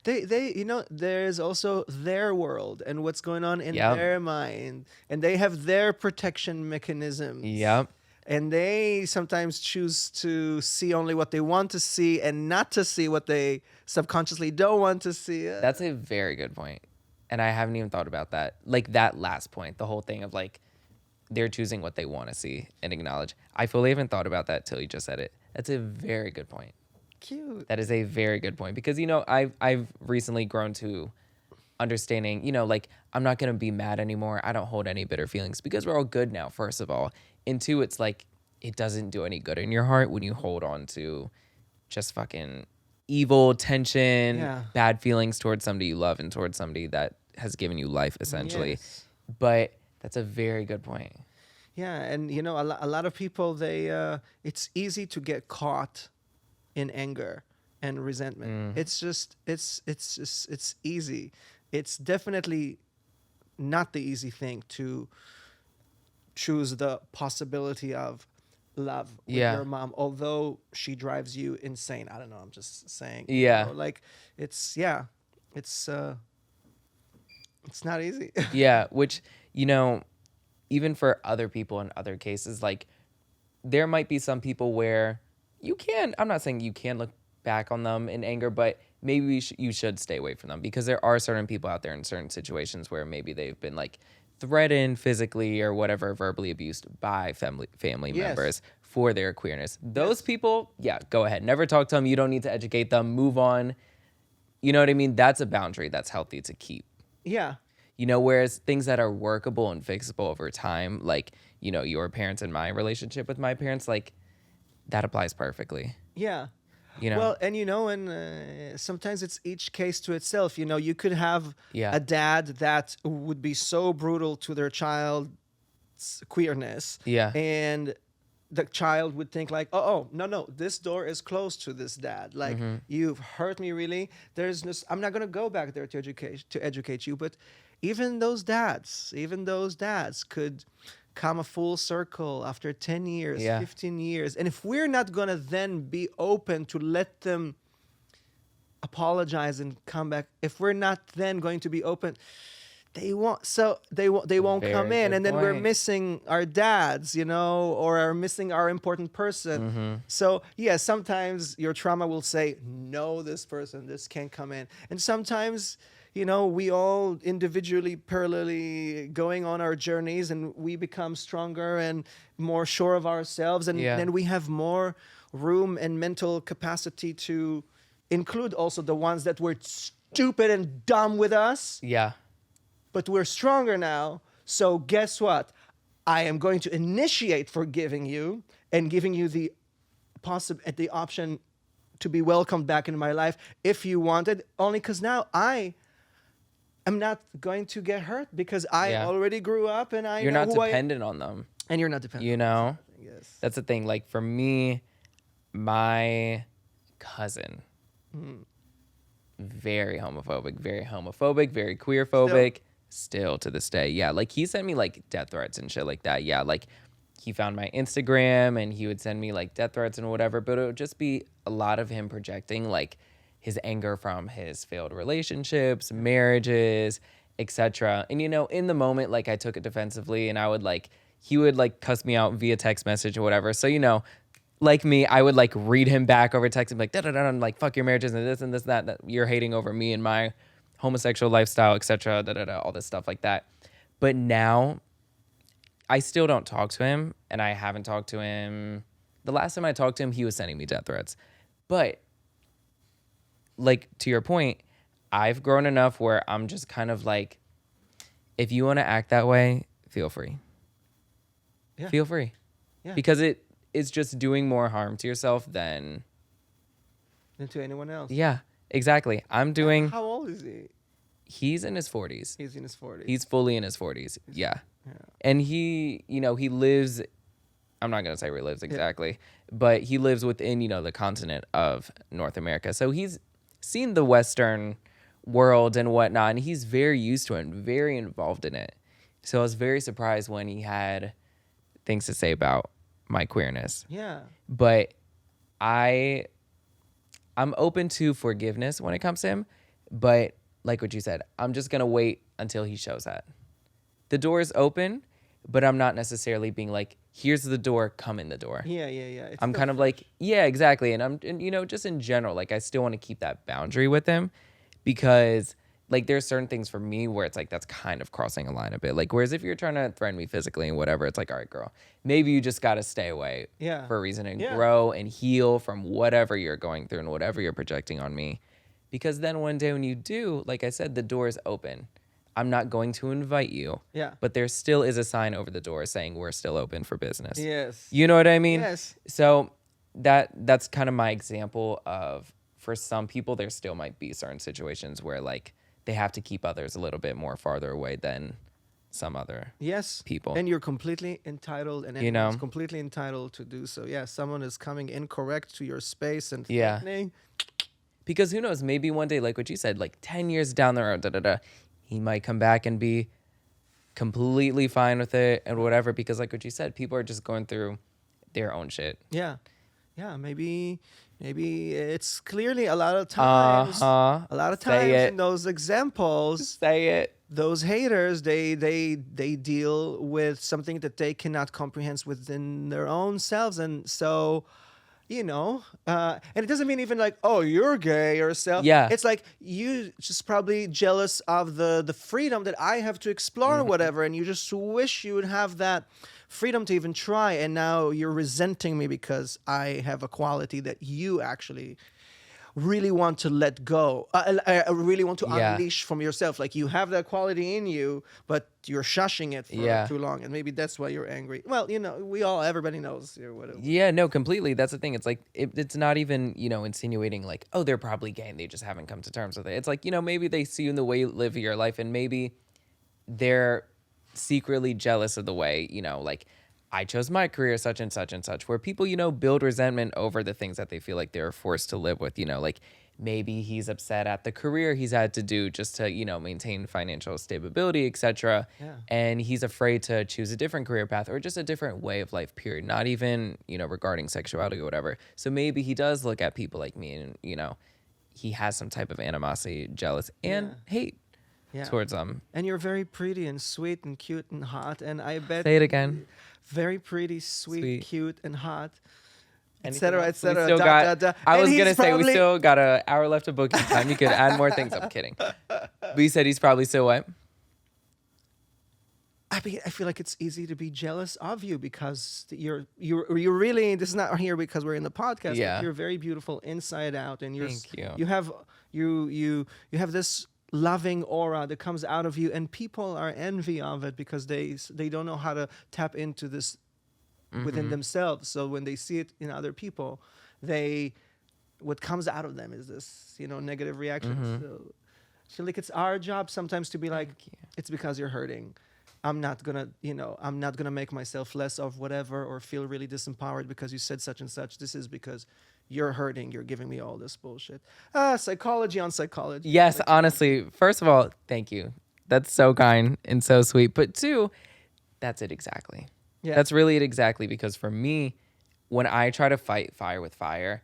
They, you know, there's also their world and what's going on in Yep. their mind, and they have their protection mechanisms. Yep. And they sometimes choose to see only what they want to see and not to see what they subconsciously don't want to see. That's a very good point. And I haven't even thought about that. Like that last point, the whole thing of like they're choosing what they want to see and acknowledge. I fully haven't thought about that till you just said it. That's a very good point. Cute. That is a very good point because you know I've recently grown to understanding, you know, like I'm not going to be mad anymore. I don't hold any bitter feelings because we're all good now, first of all. And two, it's like it doesn't do any good in your heart when you hold on to just fucking evil tension, Yeah. bad feelings towards somebody you love and towards somebody that has given you life essentially. Yes. But that's a very good point. Yeah, and you know, a lot of people, they it's easy to get caught in anger and resentment. It's just it's easy. It's definitely not the easy thing to choose the possibility of love with Yeah. your mom, although she drives you insane. I don't know, I'm just saying. Yeah. Like it's not easy. Yeah, which, you know, even for other people in other cases, like there might be some people where you can, I'm not saying you can look back on them in anger, but maybe you should stay away from them because there are certain people out there in certain situations where maybe they've been like threatened physically or whatever, verbally abused by family Yes. members for their queerness. Those people, yeah, go ahead. Never talk to them. You don't need to educate them. Move on. You know what I mean? That's a boundary that's healthy to keep. Yeah. You know, whereas things that are workable and fixable over time, like, you know, your parents and my relationship with my parents, like, that applies perfectly. Yeah. You know? Well, and you know, and sometimes it's each case to itself. You know, you could have Yeah. a dad that would be so brutal to their child's queerness. Yeah. And the child would think like, oh, no, this door is closed to this dad. Like, Mm-hmm. you've hurt me really. There's no, I'm not going to go back there to educate you. But even those dads could come a full circle after 10 years, Yeah. 15 years. And if we're not going to then be open to let them apologize and come back, if we're not then going to be open, they won't Very come in, good and then we're point. missing our dads, you know, or are missing our important person. Mm-hmm. So yeah, sometimes your trauma will say, no, this can't come in. And sometimes, you know, we all individually, parallelly going on our journeys, and we become stronger and more sure of ourselves, and Yeah. then we have more room and mental capacity to include also the ones that were stupid and dumb with us. Yeah. But we're stronger now. So guess what? I am going to initiate forgiving you and giving you the option to be welcomed back in my life if you wanted, only because now I am not going to get hurt because I Yeah. already grew up and I You're know not who I am. dependent on them. And you're not dependent. You know? Yes. That's the thing. Like for me, my cousin, very homophobic, very queerphobic, still to this day. Yeah, like he sent me like death threats and shit like that. Yeah, like he found my Instagram and he would send me like death threats and whatever, but it would just be a lot of him projecting like his anger from his failed relationships, marriages, etc. And you know, in the moment, like I took it defensively and I would like, he would like cuss me out via text message or whatever. So, you know, like me, I would like read him back over text and be like, da-da-da-da, and like, fuck your marriages and this and this, that you're hating over me and my homosexual lifestyle, etc. Da-da-da, all this stuff like that. But now I still don't talk to him, and I haven't talked to him. The last time I talked to him, he was sending me death threats. But like to your point, I've grown enough where I'm just kind of like, if you want to act that way, feel free. Yeah. Feel free. Yeah. Because it's just doing more harm to yourself than than to anyone else. Yeah, exactly. I'm doing. How old is he? He's in his 40s. He's in his 40s. He's fully in his 40s. Yeah. Yeah. And he, he lives, I'm not going to say where he lives exactly, but he lives within, the continent of North America. So he's seen the Western world and whatnot, and he's very used to it and very involved in it. So I was very surprised when he had things to say about my queerness. Yeah. But I'm open to forgiveness when it comes to him, but like what you said, I'm just going to wait until he shows that. The door is open, but I'm not necessarily being like, here's the door, come in the door. Yeah. It's I'm still kind of fresh. like, yeah, exactly. And just in general, like I still want to keep that boundary with him because like there's certain things for me where it's like that's kind of crossing a line a bit. Like whereas if you're trying to threaten me physically and whatever, it's like, all right, girl, maybe you just got to stay away for a reason and grow and heal from whatever you're going through and whatever you're projecting on me. Because then one day when you do, like I said, the door is open. I'm not going to invite you. Yeah. But there still is a sign over the door saying we're still open for business. Yes. You know what I mean? Yes. So that's kind of my example of for some people there still might be certain situations where like they have to keep others a little bit more farther away than some other people. And you're completely entitled, and anyone's completely entitled to do so. Yeah, someone is coming incorrect to your space and threatening. Because who knows, maybe one day, like what you said, like 10 years down the road, he might come back and be completely fine with it and whatever. Because like what you said, people are just going through their own shit. Yeah. Maybe it's clearly a lot of times. A lot of times in those examples, those haters, they deal with something that they cannot comprehend within their own selves, and so. And it doesn't mean even like, oh, you're gay yourself. Yeah. It's like you just probably jealous of the freedom that I have to explore or whatever. And you just wish you would have that freedom to even try. And now you're resenting me because I have a quality that you actually really want to let go. Really want to unleash from yourself. Like you have that quality in you, but you're shushing it for too long. And maybe that's why you're angry. Well, everybody knows. Yeah, no, completely. That's the thing. It's like, it's not even, insinuating like, oh, they're probably gay and they just haven't come to terms with it. It's like, maybe they see you in the way you live your life and maybe they're secretly jealous of the way, like, I chose my career such and such and such, where people, build resentment over the things that they feel like they're forced to live with, like maybe he's upset at the career he's had to do just to, maintain financial stability, etc. Yeah. And he's afraid to choose a different career path or just a different way of life, period. Not even, regarding sexuality or whatever. So maybe he does look at people like me and, he has some type of animosity, jealous, and hate towards them. And you're very pretty and sweet and cute and hot. And I bet... Say it again. Very pretty, sweet, cute, and hot, etc., etc. I was gonna say we still got an hour left of booking time. You could add more things. I'm kidding. But you said he's probably still what? I feel like it's easy to be jealous of you because you're really. This is not here because we're in the podcast. Yeah. But you're very beautiful inside out, and Thank you. You have this loving aura that comes out of you, and people are envy of it because they don't know how to tap into this within themselves. So when they see it in other people, what comes out of them is this negative reaction. So I feel like it's our job sometimes to be like, it's because you're hurting. I'm not gonna make myself less of whatever or feel really disempowered because you said such and such. This is because you're hurting. You're giving me all this bullshit. Psychology on psychology. Yes, honestly. First of all, thank you. That's so kind and so sweet. But two, that's it exactly. Yeah. That's really it exactly. Because for me, when I try to fight fire with fire,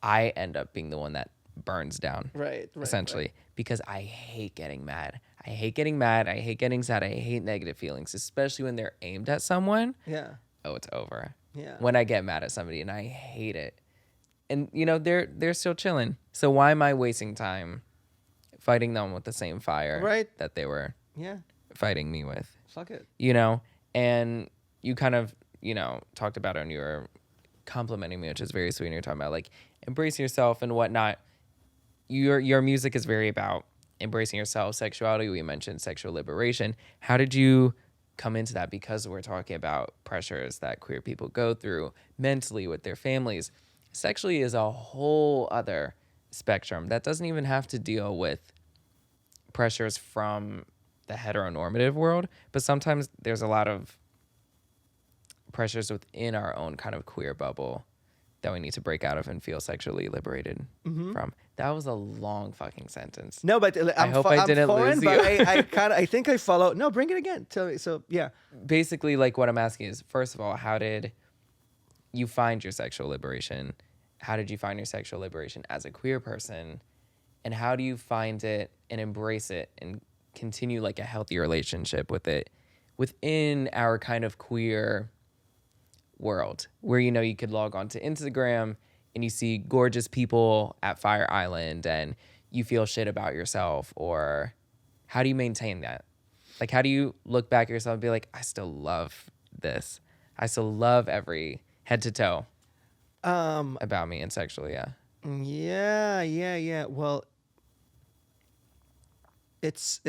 I end up being the one that burns down. Right. Essentially. Right. Because I hate getting mad. I hate getting mad. I hate getting sad. I hate negative feelings, especially when they're aimed at someone. Yeah. Oh, it's over. Yeah. When I get mad at somebody and I hate it. And, they're still chilling. So why am I wasting time fighting them with the same fire that they were fighting me with? Fuck it. And you kind of, talked about it and you were complimenting me, which is very sweet. And you're talking about, like, embracing yourself and whatnot. Your music is very about embracing yourself, sexuality. We mentioned sexual liberation. How did you come into that? Because we're talking about pressures that queer people go through mentally with their families. Sexually is a whole other spectrum that doesn't even have to deal with pressures from the heteronormative world, but sometimes there's a lot of pressures within our own kind of queer bubble that we need to break out of and feel sexually liberated from. That was a long fucking sentence. No, but I hope I didn't lose you. But I think I follow. No, bring it again. Tell me. So yeah. Basically, like what I'm asking is, first of all, how did you find your sexual liberation? How did you find your sexual liberation as a queer person? And how do you find it and embrace it and continue like a healthy relationship with it within our kind of queer world, where, you know, you could log on to Instagram and you see gorgeous people at Fire Island and you feel shit about yourself? Or how do you maintain that? Like, how do you look back at yourself and be like, I still love this. I still love every head to toe about me and sexually, Yeah. Well, it's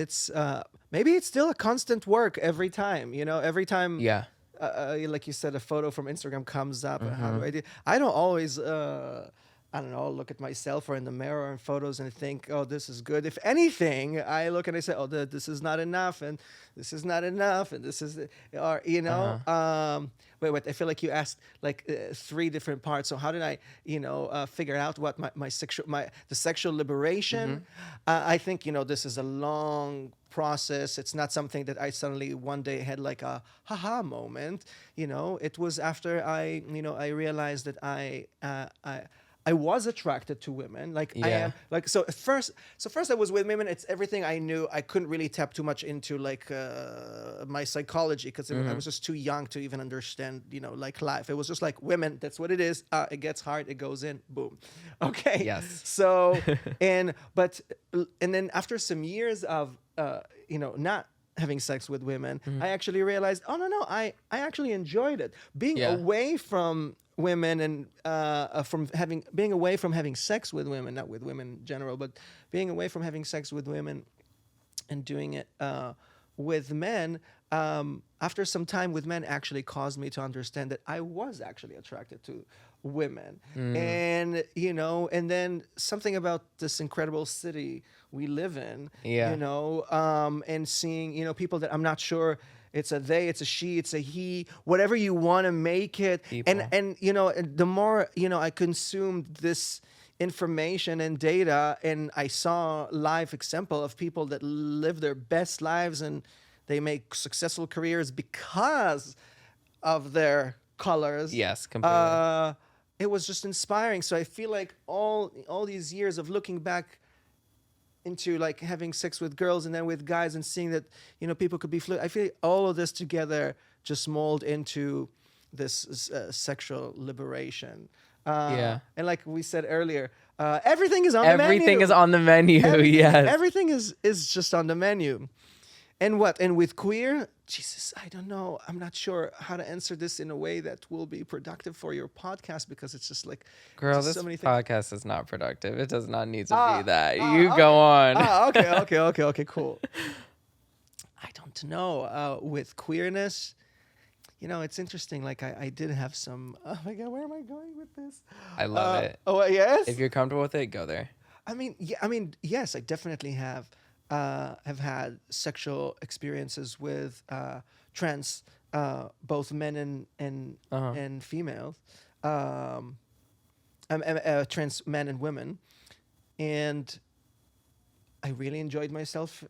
maybe it's still a constant work every time, you know, every time. Yeah. Like you said, a photo from Instagram comes up. How do I do? I don't always, I don't know, look at myself or in the mirror and photos and think, oh, this is good. If anything, I look and I say, oh, this is not enough, and this is not enough, and this is, or you know. Wait. I feel like you asked like 3 different parts. So how did I, you know, figure out what the sexual liberation? I think, you know, this is a long process. It's not something that I suddenly one day had like a haha moment. You know, it was after I realized that I was attracted to women. Like I am, like, so first I was with women. It's everything I knew. I couldn't really tap too much into like my psychology, because I was just too young to even understand, you know, like life. It was just like women. That's what it is. It gets hard. It goes in. Boom. Okay. Yes. So, and then after some years of, you know, not having sex with women, I actually realized, oh no, I actually enjoyed it. Being away from women and being away from having sex with women, not with women in general, but being away from having sex with women and doing it with men, after some time with men, actually caused me to understand that I was actually attracted to women. And, you know, and then something about this incredible city we live in, you know, and seeing, you know, people that I'm not sure it's a they, it's a she, it's a he, whatever you want to make it. People. And, you know, the more, you know, I consumed this information and data, and I saw live example of people that live their best lives and they make successful careers because of their colors. Yes, completely. It was just inspiring. So I feel like all these years of looking back into like having sex with girls and then with guys and seeing that, you know, people could be fluid, I feel like all of this together just mold into this sexual liberation. And like we said earlier, everything is on the menu. Everything is on the menu. Yes. Everything is just on the menu. And with queer, Jesus, I don't know. I'm not sure how to answer this in a way that will be productive for your podcast, because it's just like, girl, just this so many podcast is not productive. It does not need to be that. You go on. Okay, cool. I don't know. With queerness, you know, it's interesting. Like I did have some. Oh my God, where am I going with this? I love it. Oh yes. If you're comfortable with it, go there. I mean, yes, I definitely have had sexual experiences with trans, both men and females, trans men and women, and I really enjoyed myself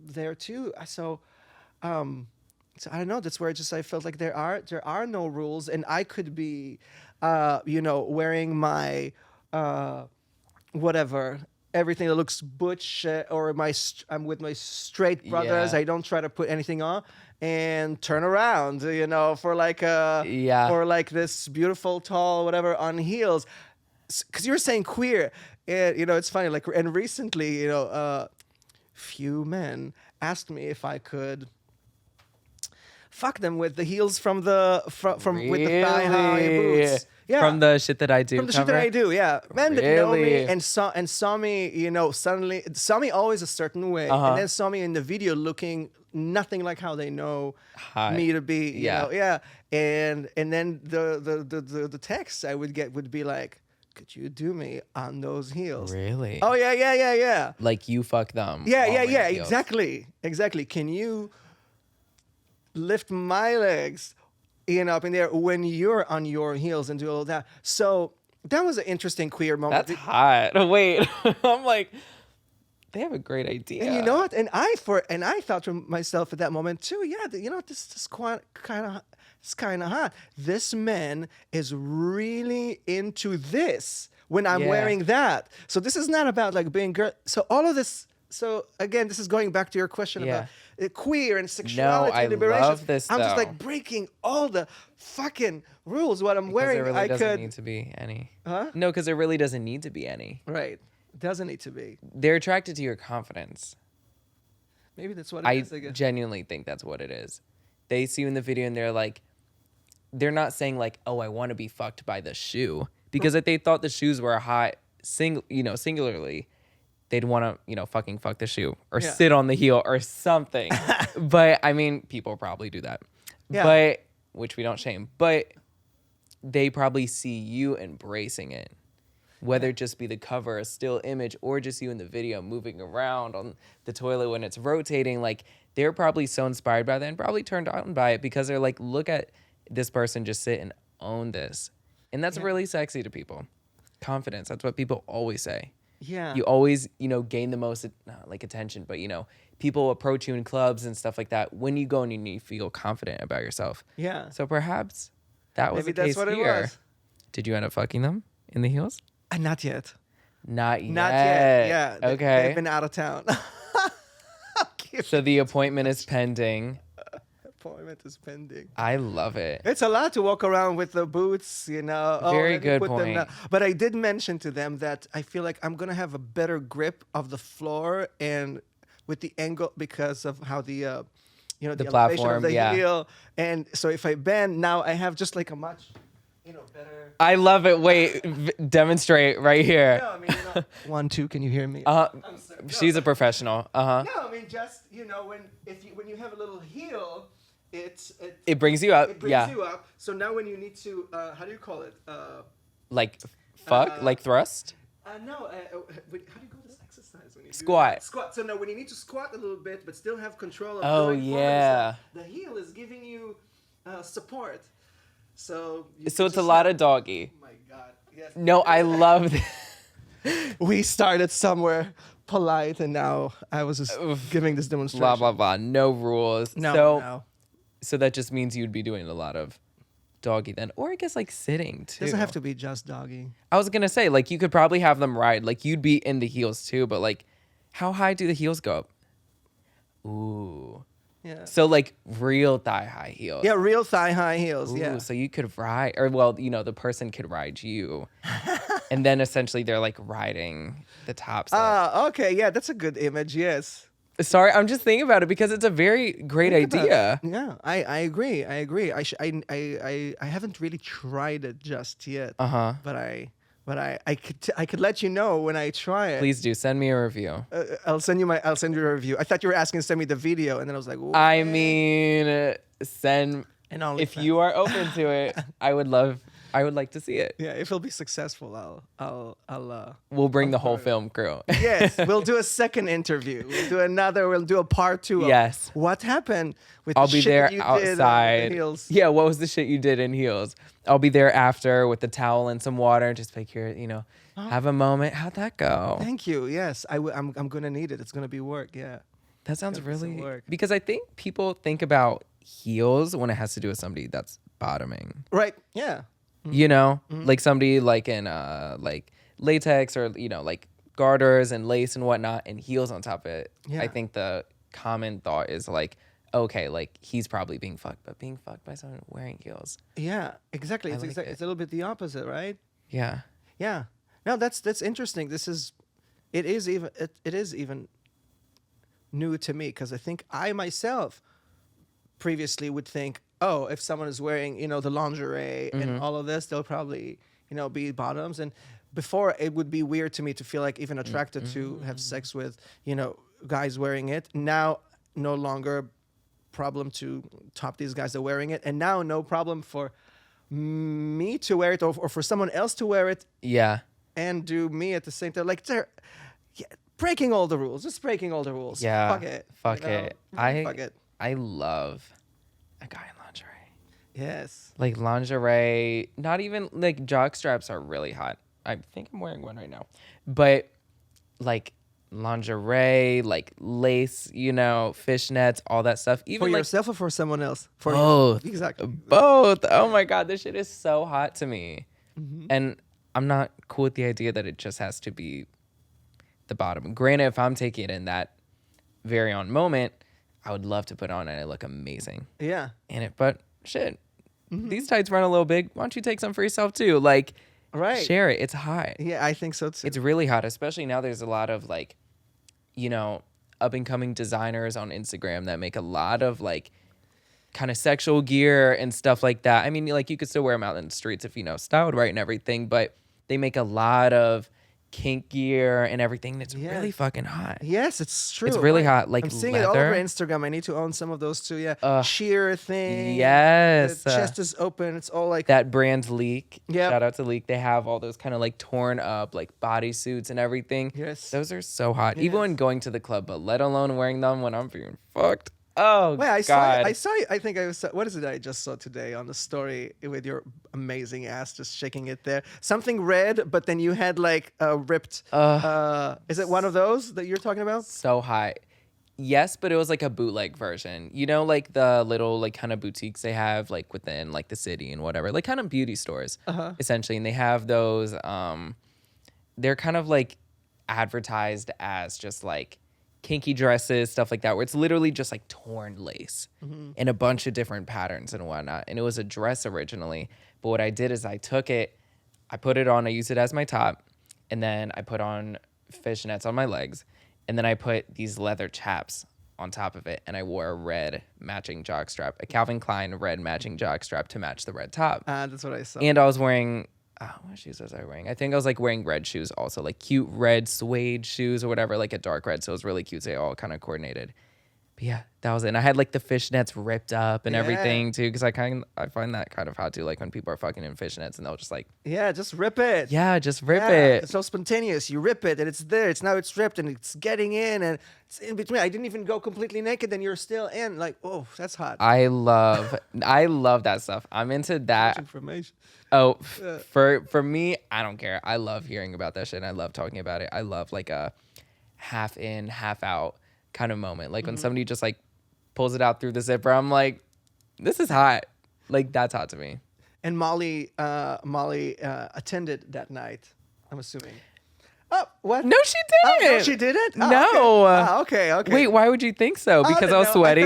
there too. So I don't know. That's where I felt like there are no rules, and I could be, you know, wearing my whatever. Everything that looks butch, or I'm with my straight brothers. I don't try to put anything on and turn around, you know, for like or like this beautiful tall whatever on heels. Because you were saying queer, you know, it's funny. Like, and recently, you know, few men asked me if I could fuck them with the heels from Really? with the thigh high boots. Yeah. From the shit that I do. From the shit that I do, yeah. Men that know me and saw me, you know, suddenly saw me always a certain way, and then saw me in the video looking nothing like how they know me to be. You know, yeah. And then the text I would get would be like, could you do me on those heels? Really? Oh yeah. Like you fuck them. Yeah, while wearing heels. exactly. Can you lift my legs, up in there when you're on your heels and do all that? So that was an interesting queer moment. That's hot. Wait, I'm like, they have a great idea. And you know what? And I thought to myself at that moment too. Yeah, this is quite kind of. It's kind of hot. This man is really into this when I'm wearing that. So this is not about like being girl. So all of this. So again, this is going back to your question about queer and sexuality and liberation. Love this. I'm just though. like breaking all the fucking rules. What I'm Because wearing, there really I doesn't could. need to be any. Huh? No, because there really doesn't need to be any. Right. Doesn't need to be. They're attracted to your confidence. Maybe that's what it I is. I guess. genuinely think that's what it is. They see you in the video and they're like, they're not saying like, oh, I want to be fucked by the shoe. Because if they thought the shoes were hot, singularly, they'd want to, fucking fuck the shoe or sit on the heel or something. But I mean, people probably do that. Yeah. But, which we don't shame. But they probably see you embracing it. Whether it just be the cover, a still image, or just you in the video moving around on the toilet when it's rotating. Like, they're probably so inspired by that and probably turned on by it because they're like, look at this person just sit and own this. And that's really sexy to people. Confidence. That's what people always say. Yeah. You always, gain the most, not like attention, but, people approach you in clubs and stuff like that when you go and you feel confident about yourself. Yeah. So perhaps that was Maybe the case that's what here. it was. Did you end up fucking them in the heels? Not yet. Not yet. Not yet. Yeah. Okay. They've been out of town. So the appointment is pending. Appointment is pending. I love it. It's a lot to walk around with the boots, Very let me good put them point. down. But I did mention to them that I feel like I'm gonna have a better grip of the floor and with the angle because of how the the elevation platform, of the yeah. heel. And so if I bend now, I have just like a much, better. I love it. Wait, demonstrate right here. No, I mean, 1, 2. Can you hear me? Uh-huh. She's a professional. Uh-huh. No, I mean just when you have a little heel, It brings you up. it brings Yeah. you up. So now when you need to, how do you call it? Like fuck? Like thrust? No. How do you call this exercise when you Squat. do that? Squat. So now when you need to squat a little bit but still have control of Oh, going forward, yeah. so the heel is giving you support. So So it's a lot of doggy. Oh my God. Yes. No, I love this. We started somewhere polite and now I was just giving this demonstration. Blah, blah, blah. No rules. No. So that just means you'd be doing a lot of doggy then. Or I guess like sitting too. Doesn't have to be just doggy. I was going to say, like, you could probably have them ride. Like, you'd be in the heels too, but like, how high do the heels go up? Ooh. Yeah. So like real thigh high heels. Yeah, real thigh high heels. Ooh, Yeah. So you could ride, or well, the person could ride you. And then essentially they're like riding the tops. Okay. Yeah, that's a good image. Yes. Sorry, I'm just thinking about it because it's a very great idea. Yeah, I agree. I haven't really tried it just yet. But I could let you know when I try it. Please do send me a review. I'll send you a review. I thought you were asking to send me the video, and then I was like, "What?" I mean, send. And only If you are open to it, I would like to see it. Yeah, if it'll be successful, I'll We'll bring the whole film crew. Yes, we'll do a second interview. We'll do a part 2 of Yes. what happened with I'll the be shit there that you did outside. on the heels. Yeah, what was the shit you did in heels? I'll be there after with the towel and some water, just like here, have a moment. How'd that go? Thank you. Yes, I'm gonna need it. It's gonna be work. Yeah. That sounds Gotta do some really work. because I think people think about heels when it has to do with somebody that's bottoming. Right. Yeah. Like somebody like in like latex or like garters and lace and whatnot and heels on top of it. Yeah. I think the common thought is like, okay, like he's probably being fucked, but being fucked by someone wearing heels. Yeah. Exactly. It's like it. It's a little bit the opposite, right? Yeah. Yeah. No, that's interesting. It is even new to me because I think I myself previously would think, oh, if someone is wearing, the lingerie and all of this, they'll probably, be bottoms. And before it would be weird to me to feel like even attracted to have sex with, guys wearing it. Now, no longer problem to top these guys that are wearing it. And now no problem for me to wear it or for someone else to wear it Yeah. and do me at the same time. Like they're breaking all the rules. Just breaking all the rules. Yeah. Fuck it. Fuck you know? it. Fuck it. I love a guy in lingerie. Yes. Like lingerie, not even like jock straps are really hot. I think I'm wearing one right now. But like lingerie, like lace, fishnets, all that stuff. Even For like yourself or for someone else? For both. Exactly. Both. Oh my God, this shit is so hot to me. Mm-hmm. And I'm not cool with the idea that it just has to be the bottom. Granted, if I'm taking it in that very on moment, I would love to put on and I look amazing Yeah. in it. But shit, these tights run a little big. Why don't you take some for yourself too? Like, Right. share it. It's hot. Yeah, I think so too. It's really hot, especially now there's a lot of like, up and coming designers on Instagram that make a lot of like kind of sexual gear and stuff like that. I mean, like you could still wear them out in the streets if styled right and everything, but they make a lot of kink gear and everything that's really fucking hot. Yes, it's true. It's really Right. hot. Like I'm seeing it all leather. over Instagram. I need to own some of those too. Yeah, sheer thing. Yes. The chest is open. It's all like That brand's Leak. Yep. Shout out to Leak. They have all those kind of like torn up like bodysuits and everything. Yes. Those are so hot. Even Yes. when going to the club, but let alone wearing them when I'm feeling fucked. Oh, Wait, I God. saw you. I think I was. What is it I just saw today on the story with your amazing ass just shaking it there? Something red, but then you had like a ripped. Is it one of those that you're talking about? So hot. Yes, but it was like a bootleg version. Like the little like kind of boutiques they have like within like the city and whatever, like kind of beauty stores essentially, and they have those. They're kind of like advertised as just like kinky dresses, stuff like that, where it's literally just like torn lace in a bunch of different patterns and whatnot. And it was a dress originally, but what I did is I took it, I put it on, I used it as my top, and then I put on fishnets on my legs, and then I put these leather chaps on top of it, and I wore a red matching jockstrap, a Calvin Klein red matching jockstrap to match the red top. That's what I saw. And I was wearing, what shoes was I wearing? I think I was like wearing red shoes also, like cute red suede shoes or whatever, like a dark red. So it was really cute. So they all kind of coordinated. But yeah, that was it. And I had like the fishnets ripped up and everything too, because I find that kind of hot too. Like when people are fucking in fishnets and they'll just like, yeah, just rip it. yeah, just rip Yeah, it. It's so spontaneous. You rip it and it's there. It's now it's ripped and it's getting in and it's in between. I didn't even go completely naked and you're still in. Like, oh, that's hot. I love that stuff. I'm into that. Information. Oh, for me, I don't care. I love hearing about that shit. And I love talking about it. I love like a half in, half out kind of moment. Like when somebody just like pulls it out through the zipper, I'm like, this is hot. Like that's hot to me. And Molly attended that night, I'm assuming. Oh, what? No, she Oh, didn't. no, she didn't? Oh, No. Okay. Okay. Wait, why would you think so? Because I was sweaty?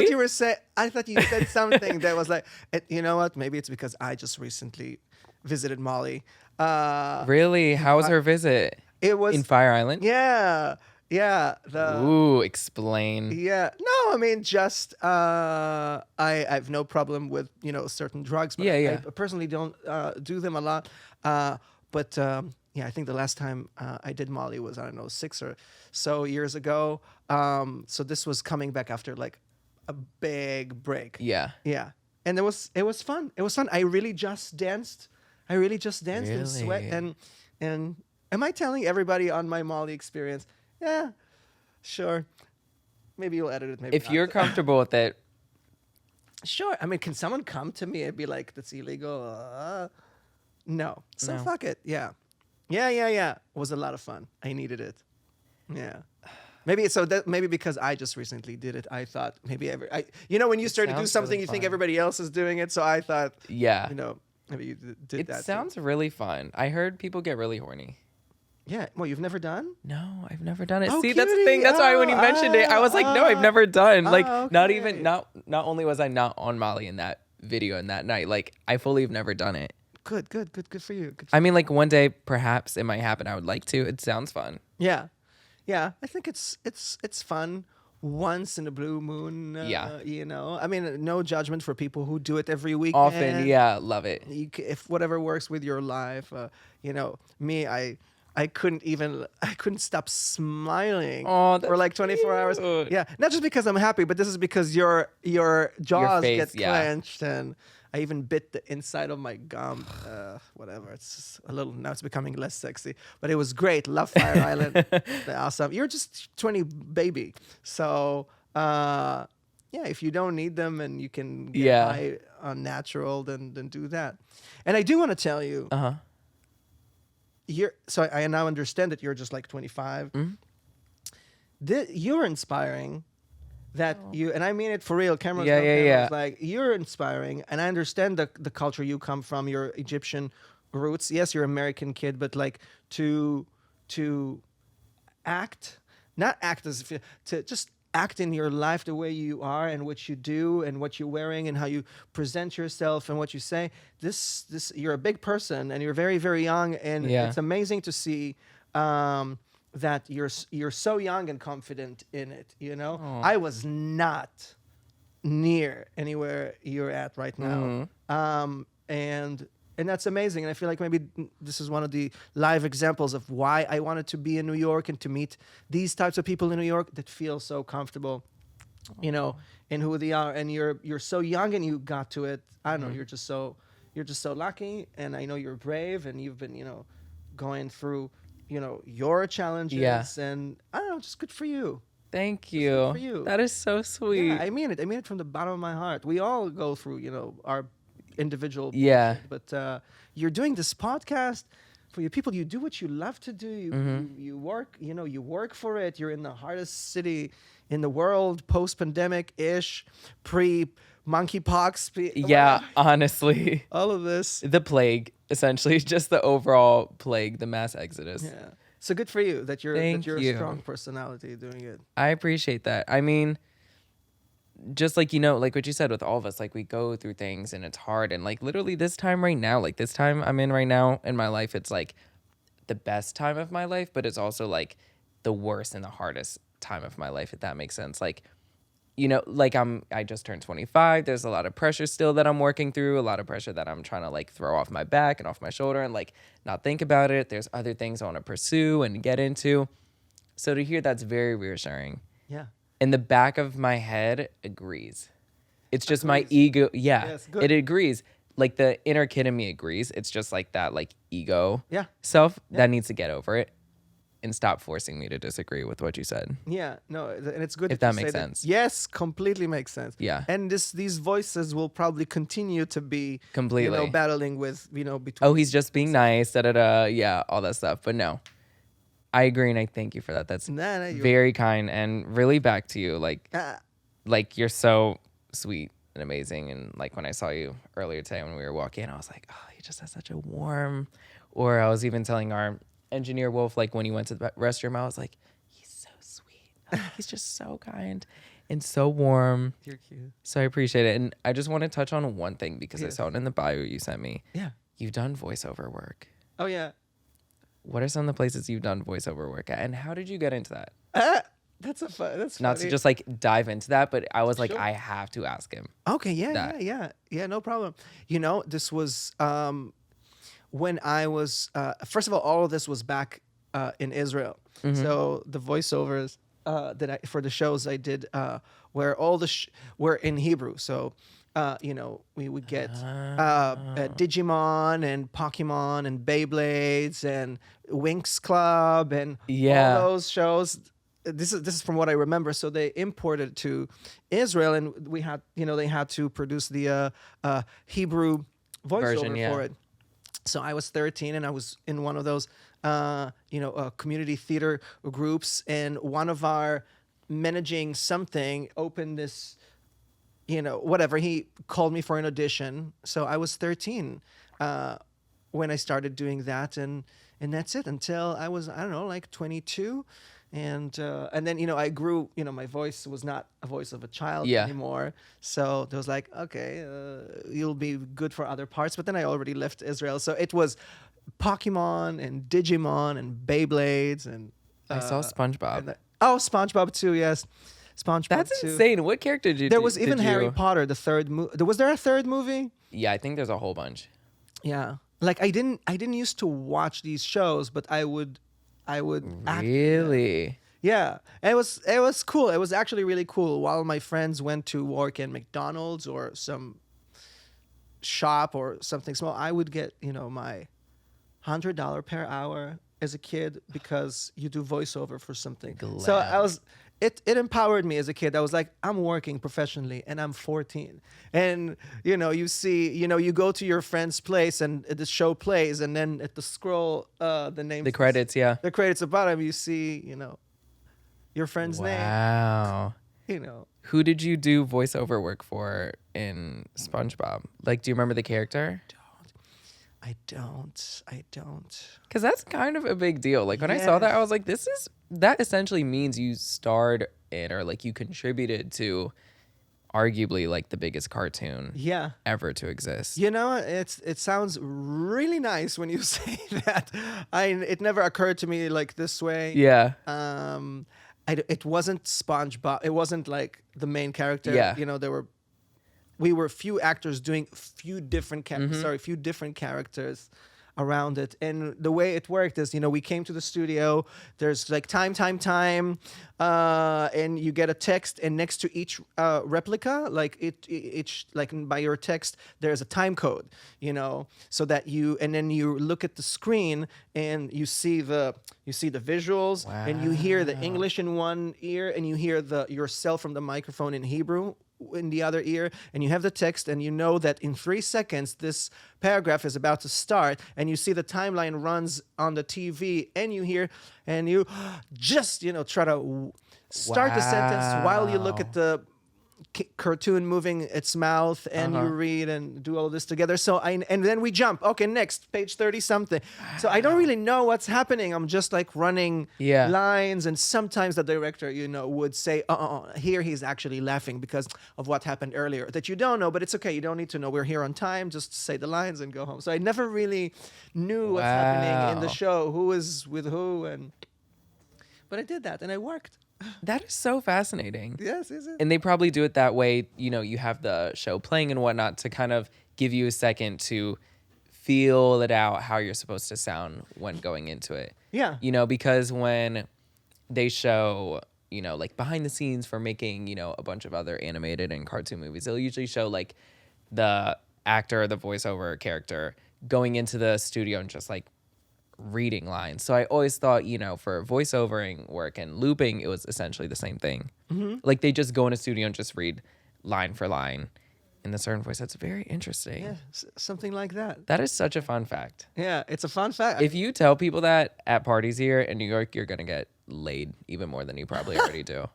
I thought you said something that was like, you know what? Maybe it's because I just recently visited Molly. Really? How was her visit? It was In Fire Island? Yeah. Ooh, explain. Yeah. No, I mean just I have no problem with certain drugs, but Yeah. I personally don't do them a lot. But I think the last time I did Molly was, I don't know, 6 or so years ago. So this was coming back after like a big break. Yeah. Yeah. And it was fun. It was fun. I really just danced in sweat Really? and am I telling everybody on my Molly experience? Yeah, sure. Maybe you'll edit it. Maybe If not. you're comfortable with it, Sure. I mean, can someone come to me and be like, "That's illegal"? No. So No. fuck it. Yeah. It was a lot of fun. I needed it. Yeah. Maybe because I just recently did it, I thought maybe when you start to do sounds something, really you think fun. everybody else is doing it. So I thought, yeah. maybe you did It that. too. sounds really fun. I heard people get really horny. Yeah. Well, you've never done? No, I've never done it. Oh, See, that's the cutie. thing. That's why when you mentioned it, I was like, no, I've never done. Like, not okay. not only was I not on Molly in that video and that night, like, I fully have never done it. Good for you. Good. I mean, like, one day, perhaps it might happen. I would like to. It sounds fun. Yeah. I think it's fun once in a blue moon. Yeah. I mean, no judgment for people who do it every week. Often, yeah, love it. If whatever works with your life, me, I couldn't stop smiling Oh, for like 24 hours. cute. Yeah, not just because I'm happy, but this is because your jaws face, get yeah. clenched and I even bit the inside of my gum. Whatever. It's just a little, now it's becoming less sexy, but it was great. Love Fire Island. Awesome. You're just 20 baby. So, yeah, if you don't need them and you can get high on natural, then do that. And I do want to tell you, so I now understand that you're just like 25. You're inspiring. That you, and I mean it for real. Cameras, no cameras. Like, you're inspiring, and I understand the culture you come from, your Egyptian roots. Yes, you're an American kid, but like to act, not act as if to just act in your life the way you are and what you do and what you're wearing and how you present yourself and what you say. This you're a big person and you're very, very young, and it's amazing to see. That you're so young and confident in it, you know. I was not near anywhere you're at right now, and that's amazing. And I feel like maybe this is one of the live examples of why I wanted to be in New York and to meet these types of people in New York that feel so comfortable, you know, in who they are. And you're so young and you got to it. I don't know. You're just so lucky, and I know you're brave, and you've been, you know, going through, you know, your challenges, and I don't know, just good for you. Thank you. Good for you. That is so sweet. Yeah, I mean it from the bottom of my heart. We all go through, you know, our individual bullshit, but you're doing this podcast for you people. You do what you love to do. You work, you know, you work for it. You're in the hardest city in the world, post-pandemic ish, pre-monkeypox. Honestly, all of this, the plague, essentially, just the overall plague, the mass exodus. Yeah. So good for you that you're Thank a you. strong personality doing it. I appreciate that. I mean, just like, you know, like what you said with all of us, like we go through things and it's hard. And like literally this time right now, like this time I'm in right now in my life, it's like the best time of my life, but it's also like the worst and the hardest time of my life, if that makes sense. Like, you know, like I just turned 25. There's a lot of pressure still that I'm working through, a lot of pressure that I'm trying to like throw off my back and off my shoulder and like not think about it. There's other things I want to pursue and get into. So to hear that's very reassuring. Yeah. And the back of my head agrees. It's just my ego. Yeah, yes, good. It agrees. Like the inner kid in me agrees. It's just like that like ego self that needs to get over it and stop forcing me to disagree with what you said. Yeah, no, and it's good if that makes sense. Yes, completely makes sense. Yeah. And these voices will probably continue to be completely, you know, battling with, you know, between. Oh, he's just being nice, da-da-da, yeah, all that stuff. But no, I agree, and I thank you for that. That's very kind, and really back to you. Like you're so sweet and amazing. And like when I saw you earlier today when we were walking, I was like, oh, he just has such a warm. Or I was even telling our engineer Wolf, like when he went to the restroom, I was like, he's so sweet. He's just so kind and so warm. You're cute. So I appreciate it. And I just want to touch on one thing because I saw it in the bio you sent me. Yeah. You've done voiceover work. Oh, yeah. What are some of the places you've done voiceover work at, and how did you get into that? That's funny. Not to just like dive into that, but I was like, I have to ask him. Okay, yeah, no problem. You know, this was when I was first of all of this was back in Israel. So the voiceovers for the shows I did where all were in Hebrew. So you know, we would get Digimon and Pokemon and Beyblades and Winx Club and all those shows. This is from what I remember. So they imported to Israel, and we had, you know, they had to produce the Hebrew voiceover for it. So I was 13, and I was in one of those, community theater groups, and one of our managing something opened this, you know, whatever. He called me for an audition. So I was 13 when I started doing that, and that's it until I was, I don't know, like 22. And then, you know, I grew, you know, my voice was not a voice of a child anymore. So there was like, okay, you'll be good for other parts. But then I already left Israel. So it was Pokemon and Digimon and Beyblades. And I saw SpongeBob. SpongeBob too, yes. SpongeBob That's too. insane. What character did you do? There was even Harry Potter, the third movie. Was there a third movie? Yeah, I think there's a whole bunch. Yeah. Like I didn't used to watch these shows, but I would act. Really? Yeah. And it was cool. It was actually really cool. While my friends went to work in McDonald's or some, you know, whatever, he called me for an audition. So I was 13, and I was, I don't know, like 22. And then, you know, I grew, you know, my voice was not a voice of a child anymore. So there was like, okay, you'll be good for other parts. But then I already left Israel. So it was, shop or something small, I would get, my $100 per hour as a kid because you do voiceover for something. So it empowered me as a kid. I was like, I'm working professionally and I'm 14. And, you see, you go to your friend's place and the show plays, and then at the scroll, the name, The credits, yeah. the credits at the bottom, you see, your friend's name. Wow. Who did you do voiceover work for in SpongeBob? Like, do you remember the character? I don't. Because that's kind of a big deal. Like, when I saw that, I was like, that essentially means you starred in, or like you contributed to arguably like the biggest cartoon ever to exist. It sounds really nice when you say that. It never occurred to me like this way. Yeah. It wasn't SpongeBob. It wasn't like the main character. Yeah. We were few actors doing few different characters around it. And the way it worked is, we came to the studio, there's like time, and you get a text, and next to each replica, like each, like by your text, there's a time code, so that and then you look at the screen and you see the visuals, and you hear the English in one ear, and you hear yourself from the microphone in Hebrew in the other ear, and you have the text, and you know that in 3 seconds this paragraph is about to start, and you see the timeline runs on the TV, and you hear, and you just try to start the sentence while you look at the cartoon moving its mouth, and you read and do all this together. So and then we jump. Okay, next page 30 something. So I don't really know what's happening. I'm just like running lines, and sometimes the director, would say, here he's actually laughing because of what happened earlier that you don't know, but it's okay. You don't need to know. We're here on time. Just say the lines and go home. So I never really knew what's happening in the show, who is with who, but I did that and it worked. That is so fascinating. Yes, is it? And they probably do it that way. You have the show playing and whatnot to kind of give you a second to feel it out how you're supposed to sound when going into it. Yeah. Because when they show, like behind the scenes for making, a bunch of other animated and cartoon movies, they'll usually show like the actor, the voiceover character going into the studio and just like reading lines. So I always thought, for voiceovering work and looping, it was essentially the same thing. Like they just go in a studio and just read line for line in a certain voice. That's very interesting. Yeah, something like that. That is such a fun fact. Yeah, it's a fun fact. If you tell people that at parties here in New York, you're gonna get laid even more than you probably already do.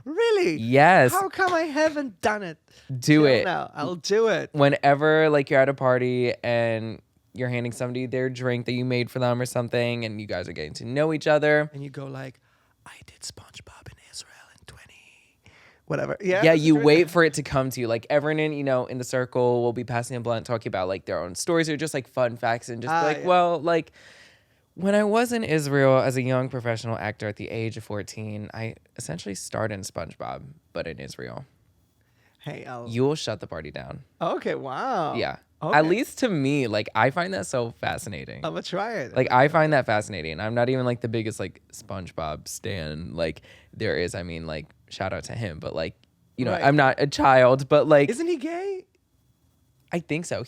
Really? Yes. How come I haven't done it? Do it. Now I'll do it. Whenever like you're at a party and you're handing somebody their drink that you made for them or something, and you guys are getting to know each other. And you go like, I did SpongeBob in Israel in 20, whatever. Yeah. Yeah, you wait for it to come to you. Like everyone in the circle will be passing a blunt, talking about like their own stories or just like fun facts, and just be like, well, like when I was in Israel as a young professional actor at the age of 14, I essentially starred in SpongeBob, but in Israel. Hey, you will shut the party down. Okay, wow. Yeah. Okay. At least to me, like I find that so fascinating. I'm gonna try it. Like I find that fascinating. I'm not even like the biggest like SpongeBob stan like there is. I mean, like shout out to him, but like right. I'm not a child, but like isn't he gay? I think so.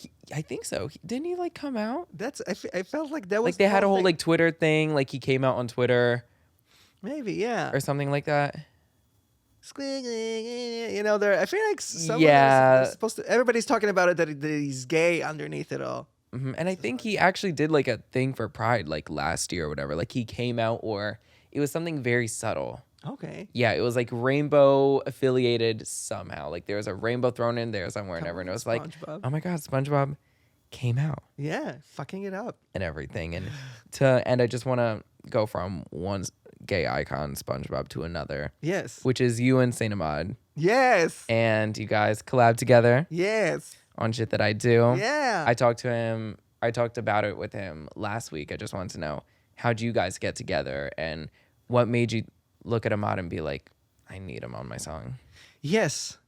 Didn't he like come out? I felt like that was like they had a whole like Twitter thing. Like he came out on Twitter. Maybe, yeah, or something like that. There. I feel like someone is supposed to. Everybody's talking about it that he's gay underneath it all. Mm-hmm. And I think he actually did like a thing for Pride like last year or whatever. Like he came out, or it was something very subtle. Okay. Yeah, it was like rainbow affiliated somehow. Like there was a rainbow thrown in there somewhere, and everyone was like, "Oh my God, SpongeBob came out." Yeah, fucking it up and everything. And I just want to go from one gay icon SpongeBob to another. Yes. Which is you and Saint Ahmad. Yes. And you guys collab together. Yes. On shit that I do. Yeah. I talked about it with him last week. I just wanted to know, how'd you guys get together, and what made you look at Ahmad and be like, I need him on my song? Yes.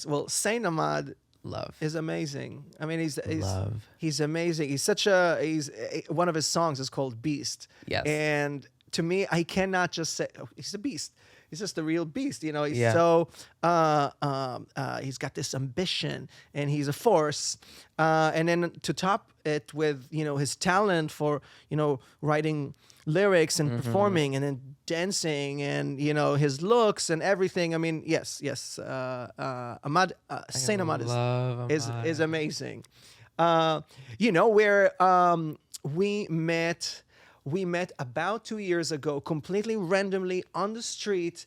Well, Saint Ahmad love is amazing. I mean, he's amazing. He's one of his songs is called Beast. Yes. And to me, I cannot just say, he's a beast. he's just a real beast. You know, he's Yeah. so he's got this ambition, and he's a force. And then to top it with, you know, his talent for, you know, writing lyrics and performing and then dancing, and, you know, his looks and everything. I mean, yes, Ahmad, Saint Ahmad love is Ahmad. amazing. You know, where we met about 2 years ago, completely randomly on the street,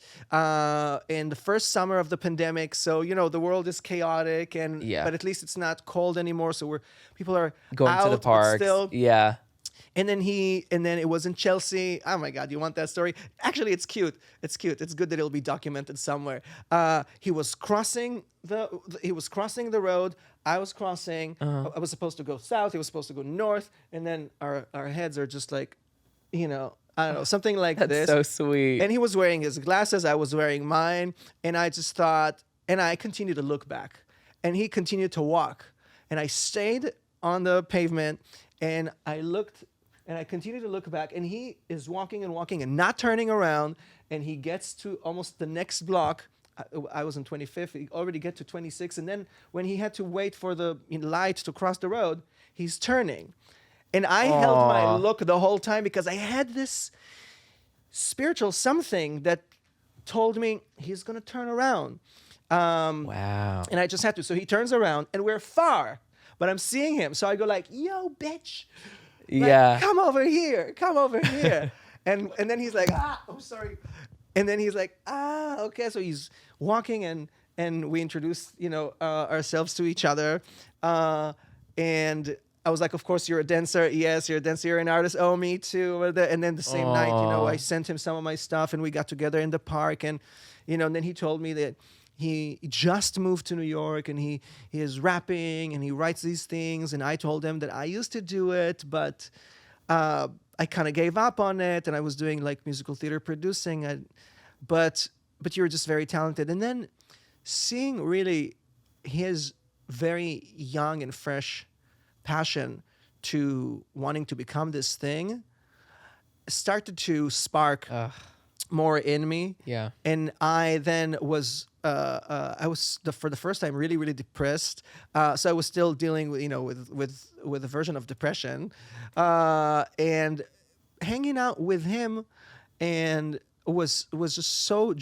in the first summer of the pandemic. So, you know, the world is chaotic, and Yeah. but at least it's not cold anymore. So people are Going out, to the but parks. still. Yeah. And then it was in Chelsea. Oh my God, you want that story? Actually, it's cute. It's cute. It's good that it'll be documented somewhere. He was crossing the road. I was crossing. I was supposed to go south. He was supposed to go north. And then our heads are just like, you know, I don't know, something like That's this. so sweet. And he was wearing his glasses. I was wearing mine. And I just thought, and I continued to look back. And he continued to walk. And I stayed on the pavement, and I looked, and I continued to look back, and he is walking and not turning around. And he gets to almost the next block. I was in 25th. He already get to 26. And then when he had to wait for the light to cross the road, he's turning. And I held my Aw. look the whole time, because I had this spiritual something that told me he's going to turn around. Wow. And I just had to. So he turns around, and we're far, but I'm seeing him. So I go like, yo, bitch. Like, Yeah. Come over here. and then he's like, oh, sorry. And then he's like, okay. So he's walking, and we introduce, you know, ourselves to each other. And I was like, of course, you're a dancer. Yes, you're a dancer. You're an artist. Oh, me too. And then the same night, you know, Aw. I sent him some of my stuff, and we got together in the park. And, you know, and then he told me that he just moved to New York, and he is rapping, and he writes these things. And I told him that I used to do it, but I kind of gave up on it, and I was doing like musical theater producing. But you're just very talented. And then seeing really his very young and fresh passion to wanting to become this thing started to spark more in me. Yeah. And I then was for the first time really, really depressed. So I was still dealing with, you know, with a version of depression, and hanging out with him, and was just so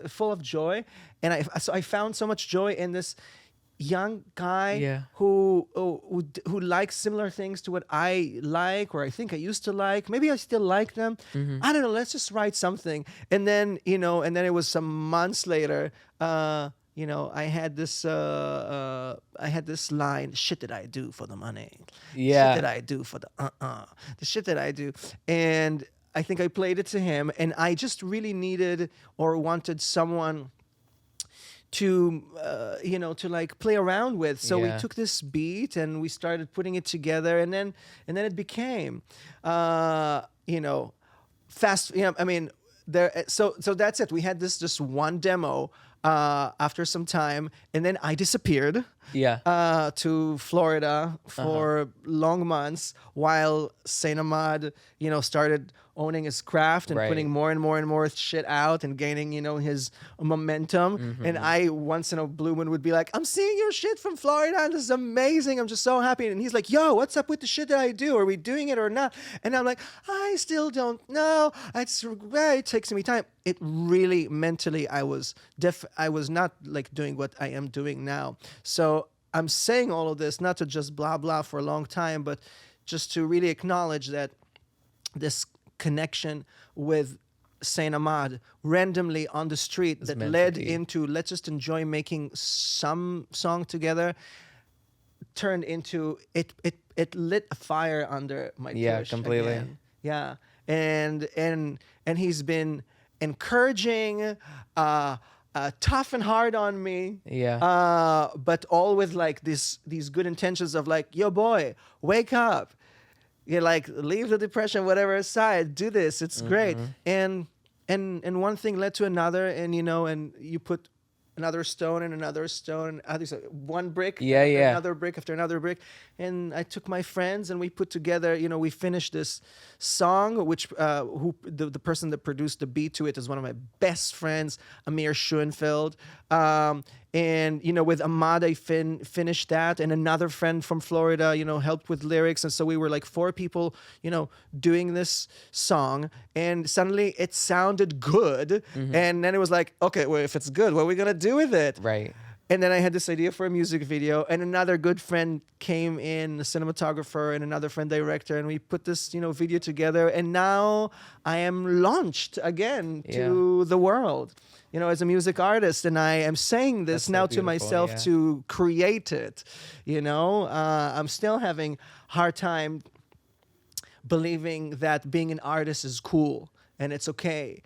full of joy. And I found so much joy in this young guy Yeah. who likes similar things to what I like, or I think I used to like. Maybe I still like them. I don't know. Let's just write something. And then, you know, it was some months later. You know, I had this line: "Shit that I do for the money. Yeah. Shit that I do for the the shit that I do." And I think I played it to him, and I just really needed or wanted someone to you know, to like play around with. So we Yeah. took this beat, and we started putting it together, and then it became you know, fast, you know, I mean, so that's it. We had this just one demo after some time, and then I disappeared Yeah. to Florida for long months, while Saint Ahmad, you know, started owning his craft and Right. putting more and more shit out, and gaining, you know, his momentum. And I, once in a blue moon, would be like, I'm seeing your shit from Florida, and this is amazing. I'm just so happy. And he's like, yo, what's up with the shit that I do? Are we doing it or not? And I'm like, I still don't know. It takes me time. It really, mentally, I was not like doing what I am doing now. So I'm saying all of this not to just blah blah for a long time, but just to really acknowledge that this connection with Saint Ahmad randomly on the street that meant to led be. into let's just enjoy making some song together turned into it lit a fire under my Yeah, tush completely. again. Yeah. And he's been encouraging, tough and hard on me. Yeah. But all with like these good intentions of like, yo boy, wake up. You like, leave the depression, whatever aside, do this. It's great. And one thing led to another, and you know, and you put another stone and another stone. One brick, Yeah, after yeah. another brick after another brick. And I took my friends and we put together, we finished this song, which the person that produced the beat to it is one of my best friends, Amir Schoenfeld. And with Ahmad, I finished that, and another friend from Florida, helped with lyrics, and so we were like 4 people, doing this song, and suddenly it sounded good, and then it was like, okay, well, if it's good, what are we gonna do with it? Right. And then I had this idea for a music video, and another good friend came in, a cinematographer, and another friend director, and we put this, video together. And now I am launched again to the world, as a music artist. And I am saying this That's so now to beautiful, myself yeah. to create it. I'm still having hard time believing that being an artist is cool and it's okay,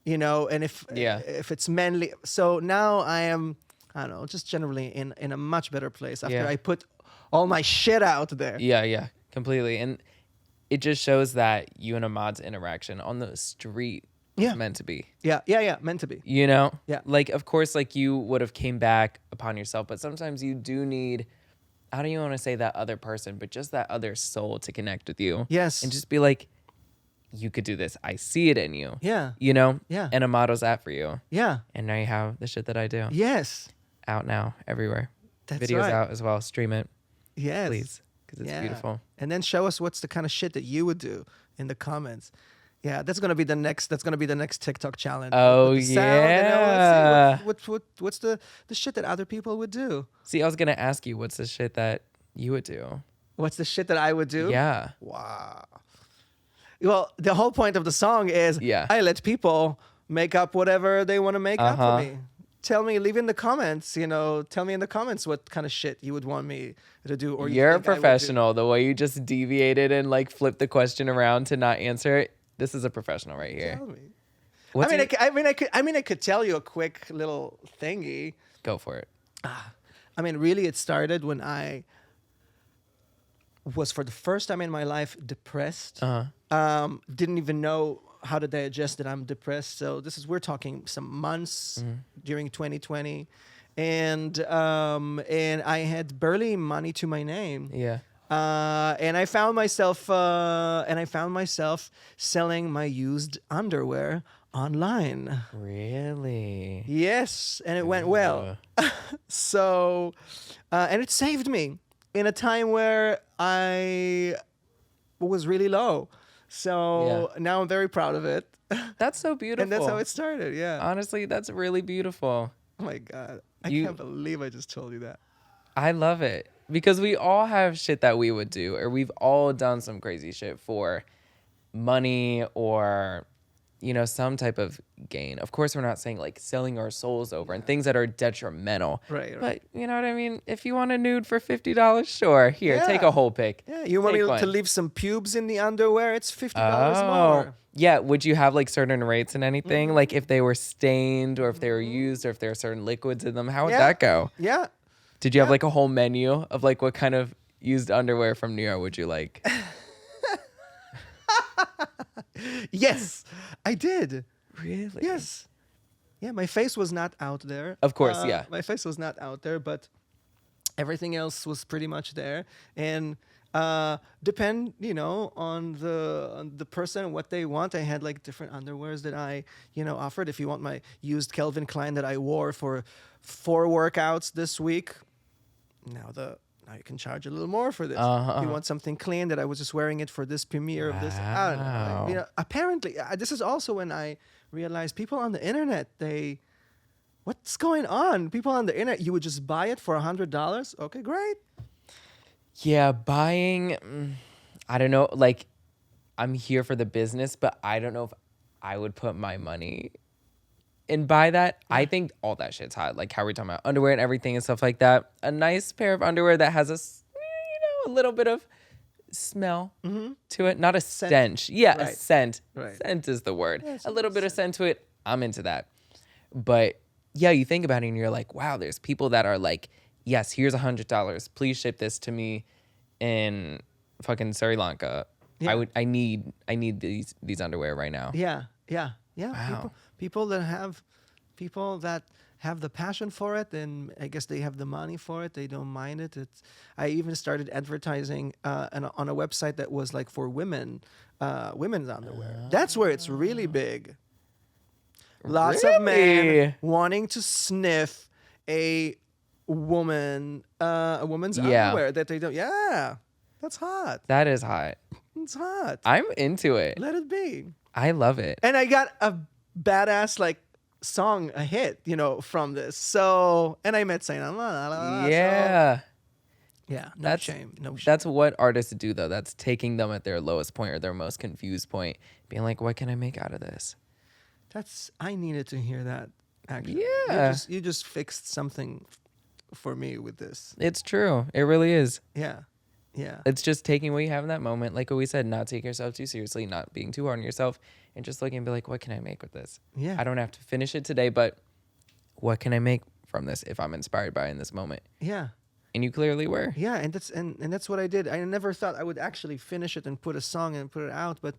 and if it's manly. So now I am, I don't know, just generally in a much better place after I put all my shit out there. Yeah, completely. And it just shows that you and Ahmad's interaction on the street was meant to be. Yeah, meant to be. Yeah. Like, of course, like you would have came back upon yourself, but sometimes you do need, I don't even want to say that other person, but just that other soul to connect with you. Yes. And just be like, you could do this. I see it in you. Yeah. Yeah. And Ahmad was that for you. Yeah. And now you have the shit that I do. Yes. Out now, everywhere. That's Videos right. out as well. Stream it, Yes. please, because it's beautiful. And then show us what's the kind of shit that you would do in the comments. Yeah, that's gonna be the next TikTok challenge. Oh, With the sound, and yeah. then let's see what's the shit that other people would do? See, I was gonna ask you, what's the shit that you would do? What's the shit that I would do? Yeah. Wow. Well, the whole point of the song is I let people make up whatever they want to make up for me. Tell me, leave in the comments, tell me in the comments what kind of shit you would want me to do. Or You're a professional. The way you just deviated and like flipped the question around to not answer it. This is a professional right here. Tell me. I could tell you a quick little thingy. Go for it. Really, it started when I was, for the first time in my life, depressed. Didn't even know how to digest that I'm depressed. So we're talking some months during 2020, and I had barely money to my name. Yeah. And I found myself selling my used underwear online. Really? Yes, and it went well. So, and it saved me in a time where I was really low. So now I'm very proud of it. That's so beautiful. And that's how it started. Yeah. Honestly, that's really beautiful. Oh my God. I can't believe I just told you that. I love it. Because we all have shit that we would do, or we've all done some crazy shit for money or, some type of gain. Of course, we're not saying like selling our souls over and things that are detrimental. Right. But you know what I mean? If you want a nude for $50, sure. Here, take a whole pic. Yeah, you want me to leave some pubes in the underwear? It's $50 more. Yeah, would you have like certain rates and anything? Like if they were stained or if they were used or if there are certain liquids in them? How would that go? Yeah. Did you have like a whole menu of like what kind of used underwear from Niro would you like? Yes, I did. Really? Yes. Yeah, my face was not out there. Of course, yeah. My face was not out there, but everything else was pretty much there. And depend, on the person and what they want. I had like different underwears that I, offered. If you want my used Calvin Klein that I wore for 4 workouts this week, now you can charge a little more for this. If you want something clean that I was just wearing it for this premiere of this, I don't know. Like, apparently, this is also when I realized people on the internet, what's going on? People on the internet, you would just buy it for $100. Okay, great. Yeah, buying, I don't know, like I'm here for the business, but I don't know if I would put my money and buy that. I think all that shit's hot. Like how we're talking about underwear and everything and stuff like that. A nice pair of underwear that has a little bit of smell to it. Not a stench. Yeah, a scent. Right. Scent is the word. Yeah, a little bit of scent to it. I'm into that. But yeah, you think about it and you're like, wow, there's people that are like, yes, here's $100. Please ship this to me in fucking Sri Lanka. Yeah. I need these underwear right now. Yeah. Wow. People that have the passion for it, and I guess they have the money for it. They don't mind it. I even started advertising on a website that was like for women's underwear. That's where it's really big. Lots of men Really? wanting to sniff a woman's Yeah. underwear that they don't. Yeah, that's hot. That is hot. It's hot. I'm into it. Let it be. I love it. And I got a badass like song, a hit, from this. So, and I met Saint Ahmad. Yeah. Yeah, no That's- shame. No shame. That's what artists do, though. That's taking them at their lowest point or their most confused point, being like, what can I make out of this? I needed to hear that, actually. Yeah. You just fixed something for me with this. It's true. It really is. Yeah. Yeah. It's just taking what you have in that moment. Like what we said, not taking yourself too seriously, not being too hard on yourself, and just looking and be like, what can I make with this? Yeah. I don't have to finish it today, but what can I make from this if I'm inspired by it in this moment? Yeah. And you clearly were. Yeah, and that's what I did. I never thought I would actually finish it and put a song and put it out, but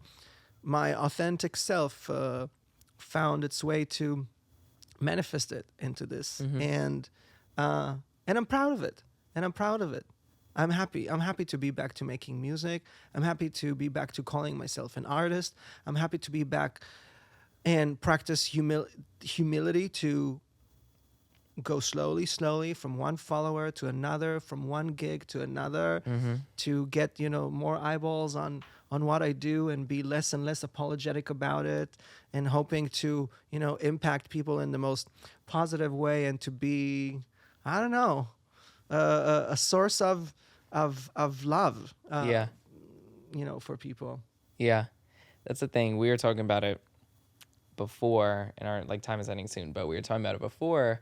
my authentic self found its way to manifest it into this, and I'm proud of it. And I'm proud of it. I'm happy. I'm happy to be back to making music. I'm happy to be back to calling myself an artist. I'm happy to be back and practice humility to go slowly from one follower to another, from one gig to another, to get more eyeballs on what I do and be less and less apologetic about it, and hoping to impact people in the most positive way, and to be, I don't know, a source of love. Yeah. For people. Yeah. That's the thing. We were talking about it before, and our time is ending soon, but we were talking about it before.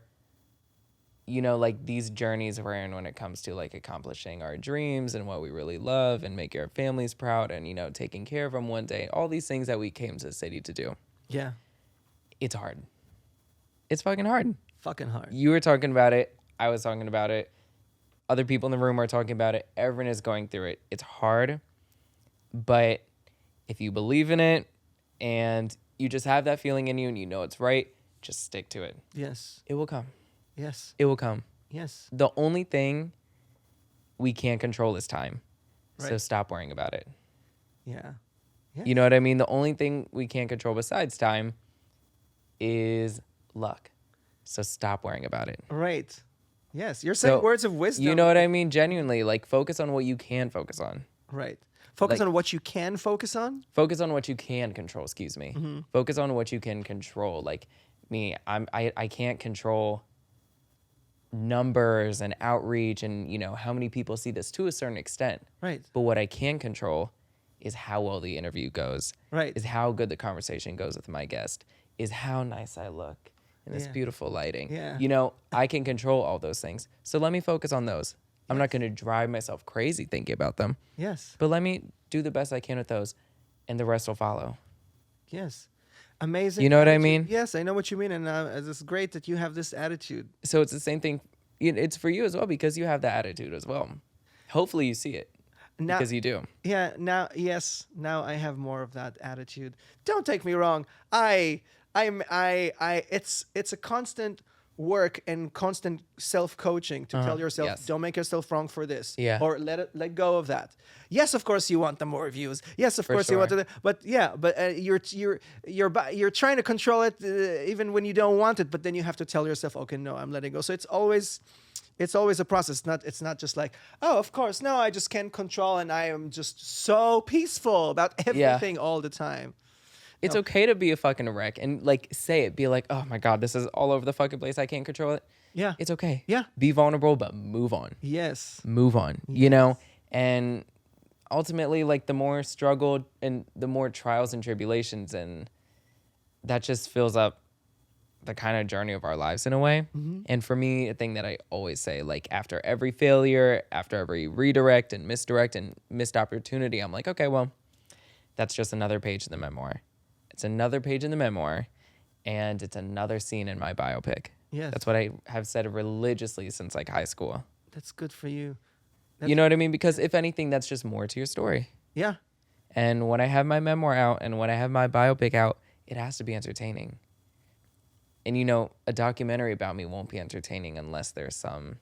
These journeys we're in when it comes to accomplishing our dreams and what we really love and making our families proud and, taking care of them one day, all these things that we came to the city to do. Yeah. It's hard. It's fucking hard. Fucking hard. You were talking about it. I was talking about it. Other people in the room are talking about it. Everyone is going through it. It's hard. But if you believe in it and you just have that feeling in you and you know it's right, just stick to it. Yes. It will come. Yes. It will come. Yes. The only thing we can't control is time. So Right. stop worrying about it. Yeah. You know what I mean? The only thing we can't control besides time is luck. So stop worrying about it. Right. Yes. You're saying So, words of wisdom. You know what I mean? Genuinely, focus on what you can focus on. Right. Focus Like- on what you can focus on. Focus on what you can control, excuse me. Focus on what you can control. Like me, I can't control numbers and outreach and how many people see this to a certain extent. Right. But what I can control is how well the interview goes. Right. Is how good the conversation goes with my guest. Is how nice I look in this Yeah. beautiful lighting. Yeah. I can control all those things. So let me focus on those. I'm not going to drive myself crazy thinking about them. Yes. But let me do the best I can with those, and the rest will follow. Yes. Amazing. You know what I attitude. mean? Yes, I know what you mean, and it's great that you have this attitude. So it's the same thing. It's for you as well because you have that attitude as well. Hopefully you see it Now, because you do. yeah. Now, yes. Now I have more of that attitude. Don't take me wrong. It's a constant work and constant self-coaching to tell yourself, Yes. don't make yourself wrong for this. Yeah. Or let go of that. Yes, of course you want the more views. Yes, of course you want sure. to. But yeah, you're trying to control it even when you don't want it. But then you have to tell yourself, okay, no, I'm letting go. So it's always a process. It's not just like, oh, of course, no, I just can't control, and I am just so peaceful about everything all the time. It's okay to be a fucking wreck and say it. Be like, oh my God, this is all over the fucking place. I can't control it. Yeah. It's okay. Yeah. Be vulnerable, but move on. Yes. Move on. And ultimately, the more struggle and the more trials and tribulations, and that just fills up the kind of journey of our lives in a way. And for me, a thing that I always say, after every failure, after every redirect and misdirect and missed opportunity, I'm like, okay, well, that's just another page in the memoir. It's another page in the memoir, and it's another scene in my biopic. Yes. That's what I have said religiously since high school. That's good for you. You know what I mean? Because if anything, that's just more to your story. Yeah. And when I have my memoir out and when I have my biopic out, it has to be entertaining. And a documentary about me won't be entertaining unless there's some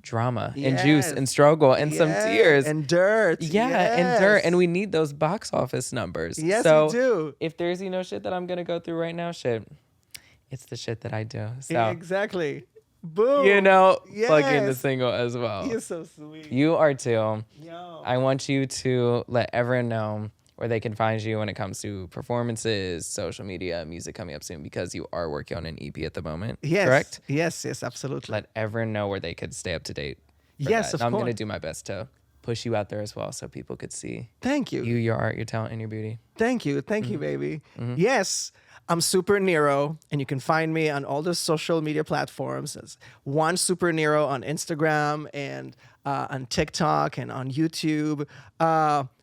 drama and juice and struggle and some tears and dirt. and dirt, and we need those box office numbers. Yes, so we do. If there's shit that I'm gonna go through right now, it's the shit that I do. So exactly. Boom. Plug in the single as well. You're so sweet. You are too. Yo. I want you to let everyone know where they can find you when it comes to performances, social media, music coming up soon, because you are working on an EP at the moment. Yes. Correct? Yes, absolutely. Let everyone know where they could stay up to date. Yes, that. of I'm course. going to do my best to push you out there as well so people could see Thank you. your art, your talent, and your beauty. Thank you, baby. Yes, I'm SuperNiRO, and you can find me on all the social media platforms as one SuperNiRO on Instagram and on TikTok and on YouTube.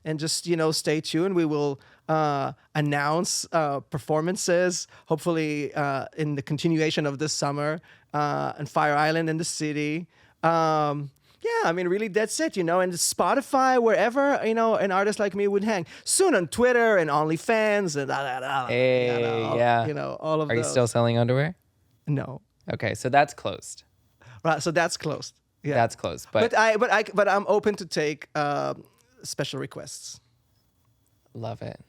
And just stay tuned. We will announce performances, hopefully in the continuation of this summer, on Fire Island in the city. Yeah, I mean, really, that's it, and Spotify, wherever, an artist like me would hang. Soon on Twitter and OnlyFans and all of Are those. you still selling underwear? No. Okay, so that's closed. Right, so that's closed. Yeah. That's closed. But But I'm open to take special requests. love it.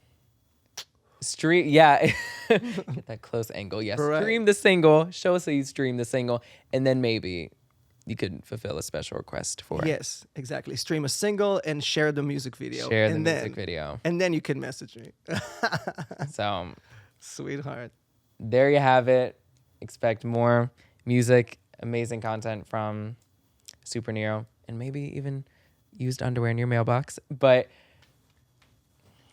Stream, yeah. Get that close angle. Yes. Right. Stream the single. Show us that you stream the single, and then maybe you could fulfill a special request for it. Yes, exactly. Stream a single and share the music video. Share the music video. And then you can message me. So, Sweetheart. there you have it. Expect more music, amazing content from SuperNiRO, and maybe even used underwear in your mailbox. But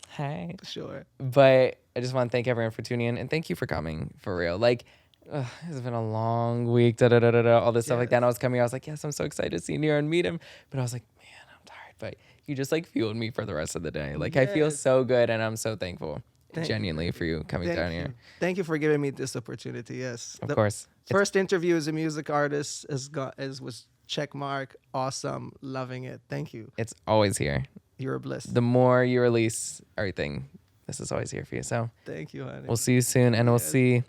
hey. Sure. But I just want to thank everyone for tuning in, and thank you for coming, for real. It's been a long week, all this stuff like that. And I was coming, I was like, yes, I'm so excited to see Niro and meet him. But I was like, man, I'm tired. But you just fueled me for the rest of the day. I feel so good, and I'm so thankful, genuinely, for you coming down here. Thank you for giving me this opportunity. Yes. Of course. First interview as a music artist was check mark. Awesome. Loving it. Thank you. It's always here. You're a bliss. The more you release everything, this is always here for you. So thank you, honey. we'll see you soon, and we'll see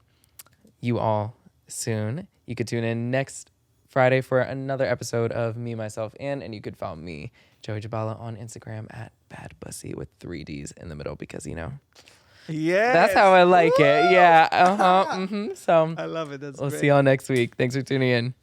you all soon. You could tune in next Friday for another episode of Me, Myself, and you could follow me, Joey Jabala, on Instagram at badbussy with 3 Ds in the middle, because yeah, that's how I like it. Yeah. So I love it. That's we'll great. see y'all next week. Thanks for tuning in.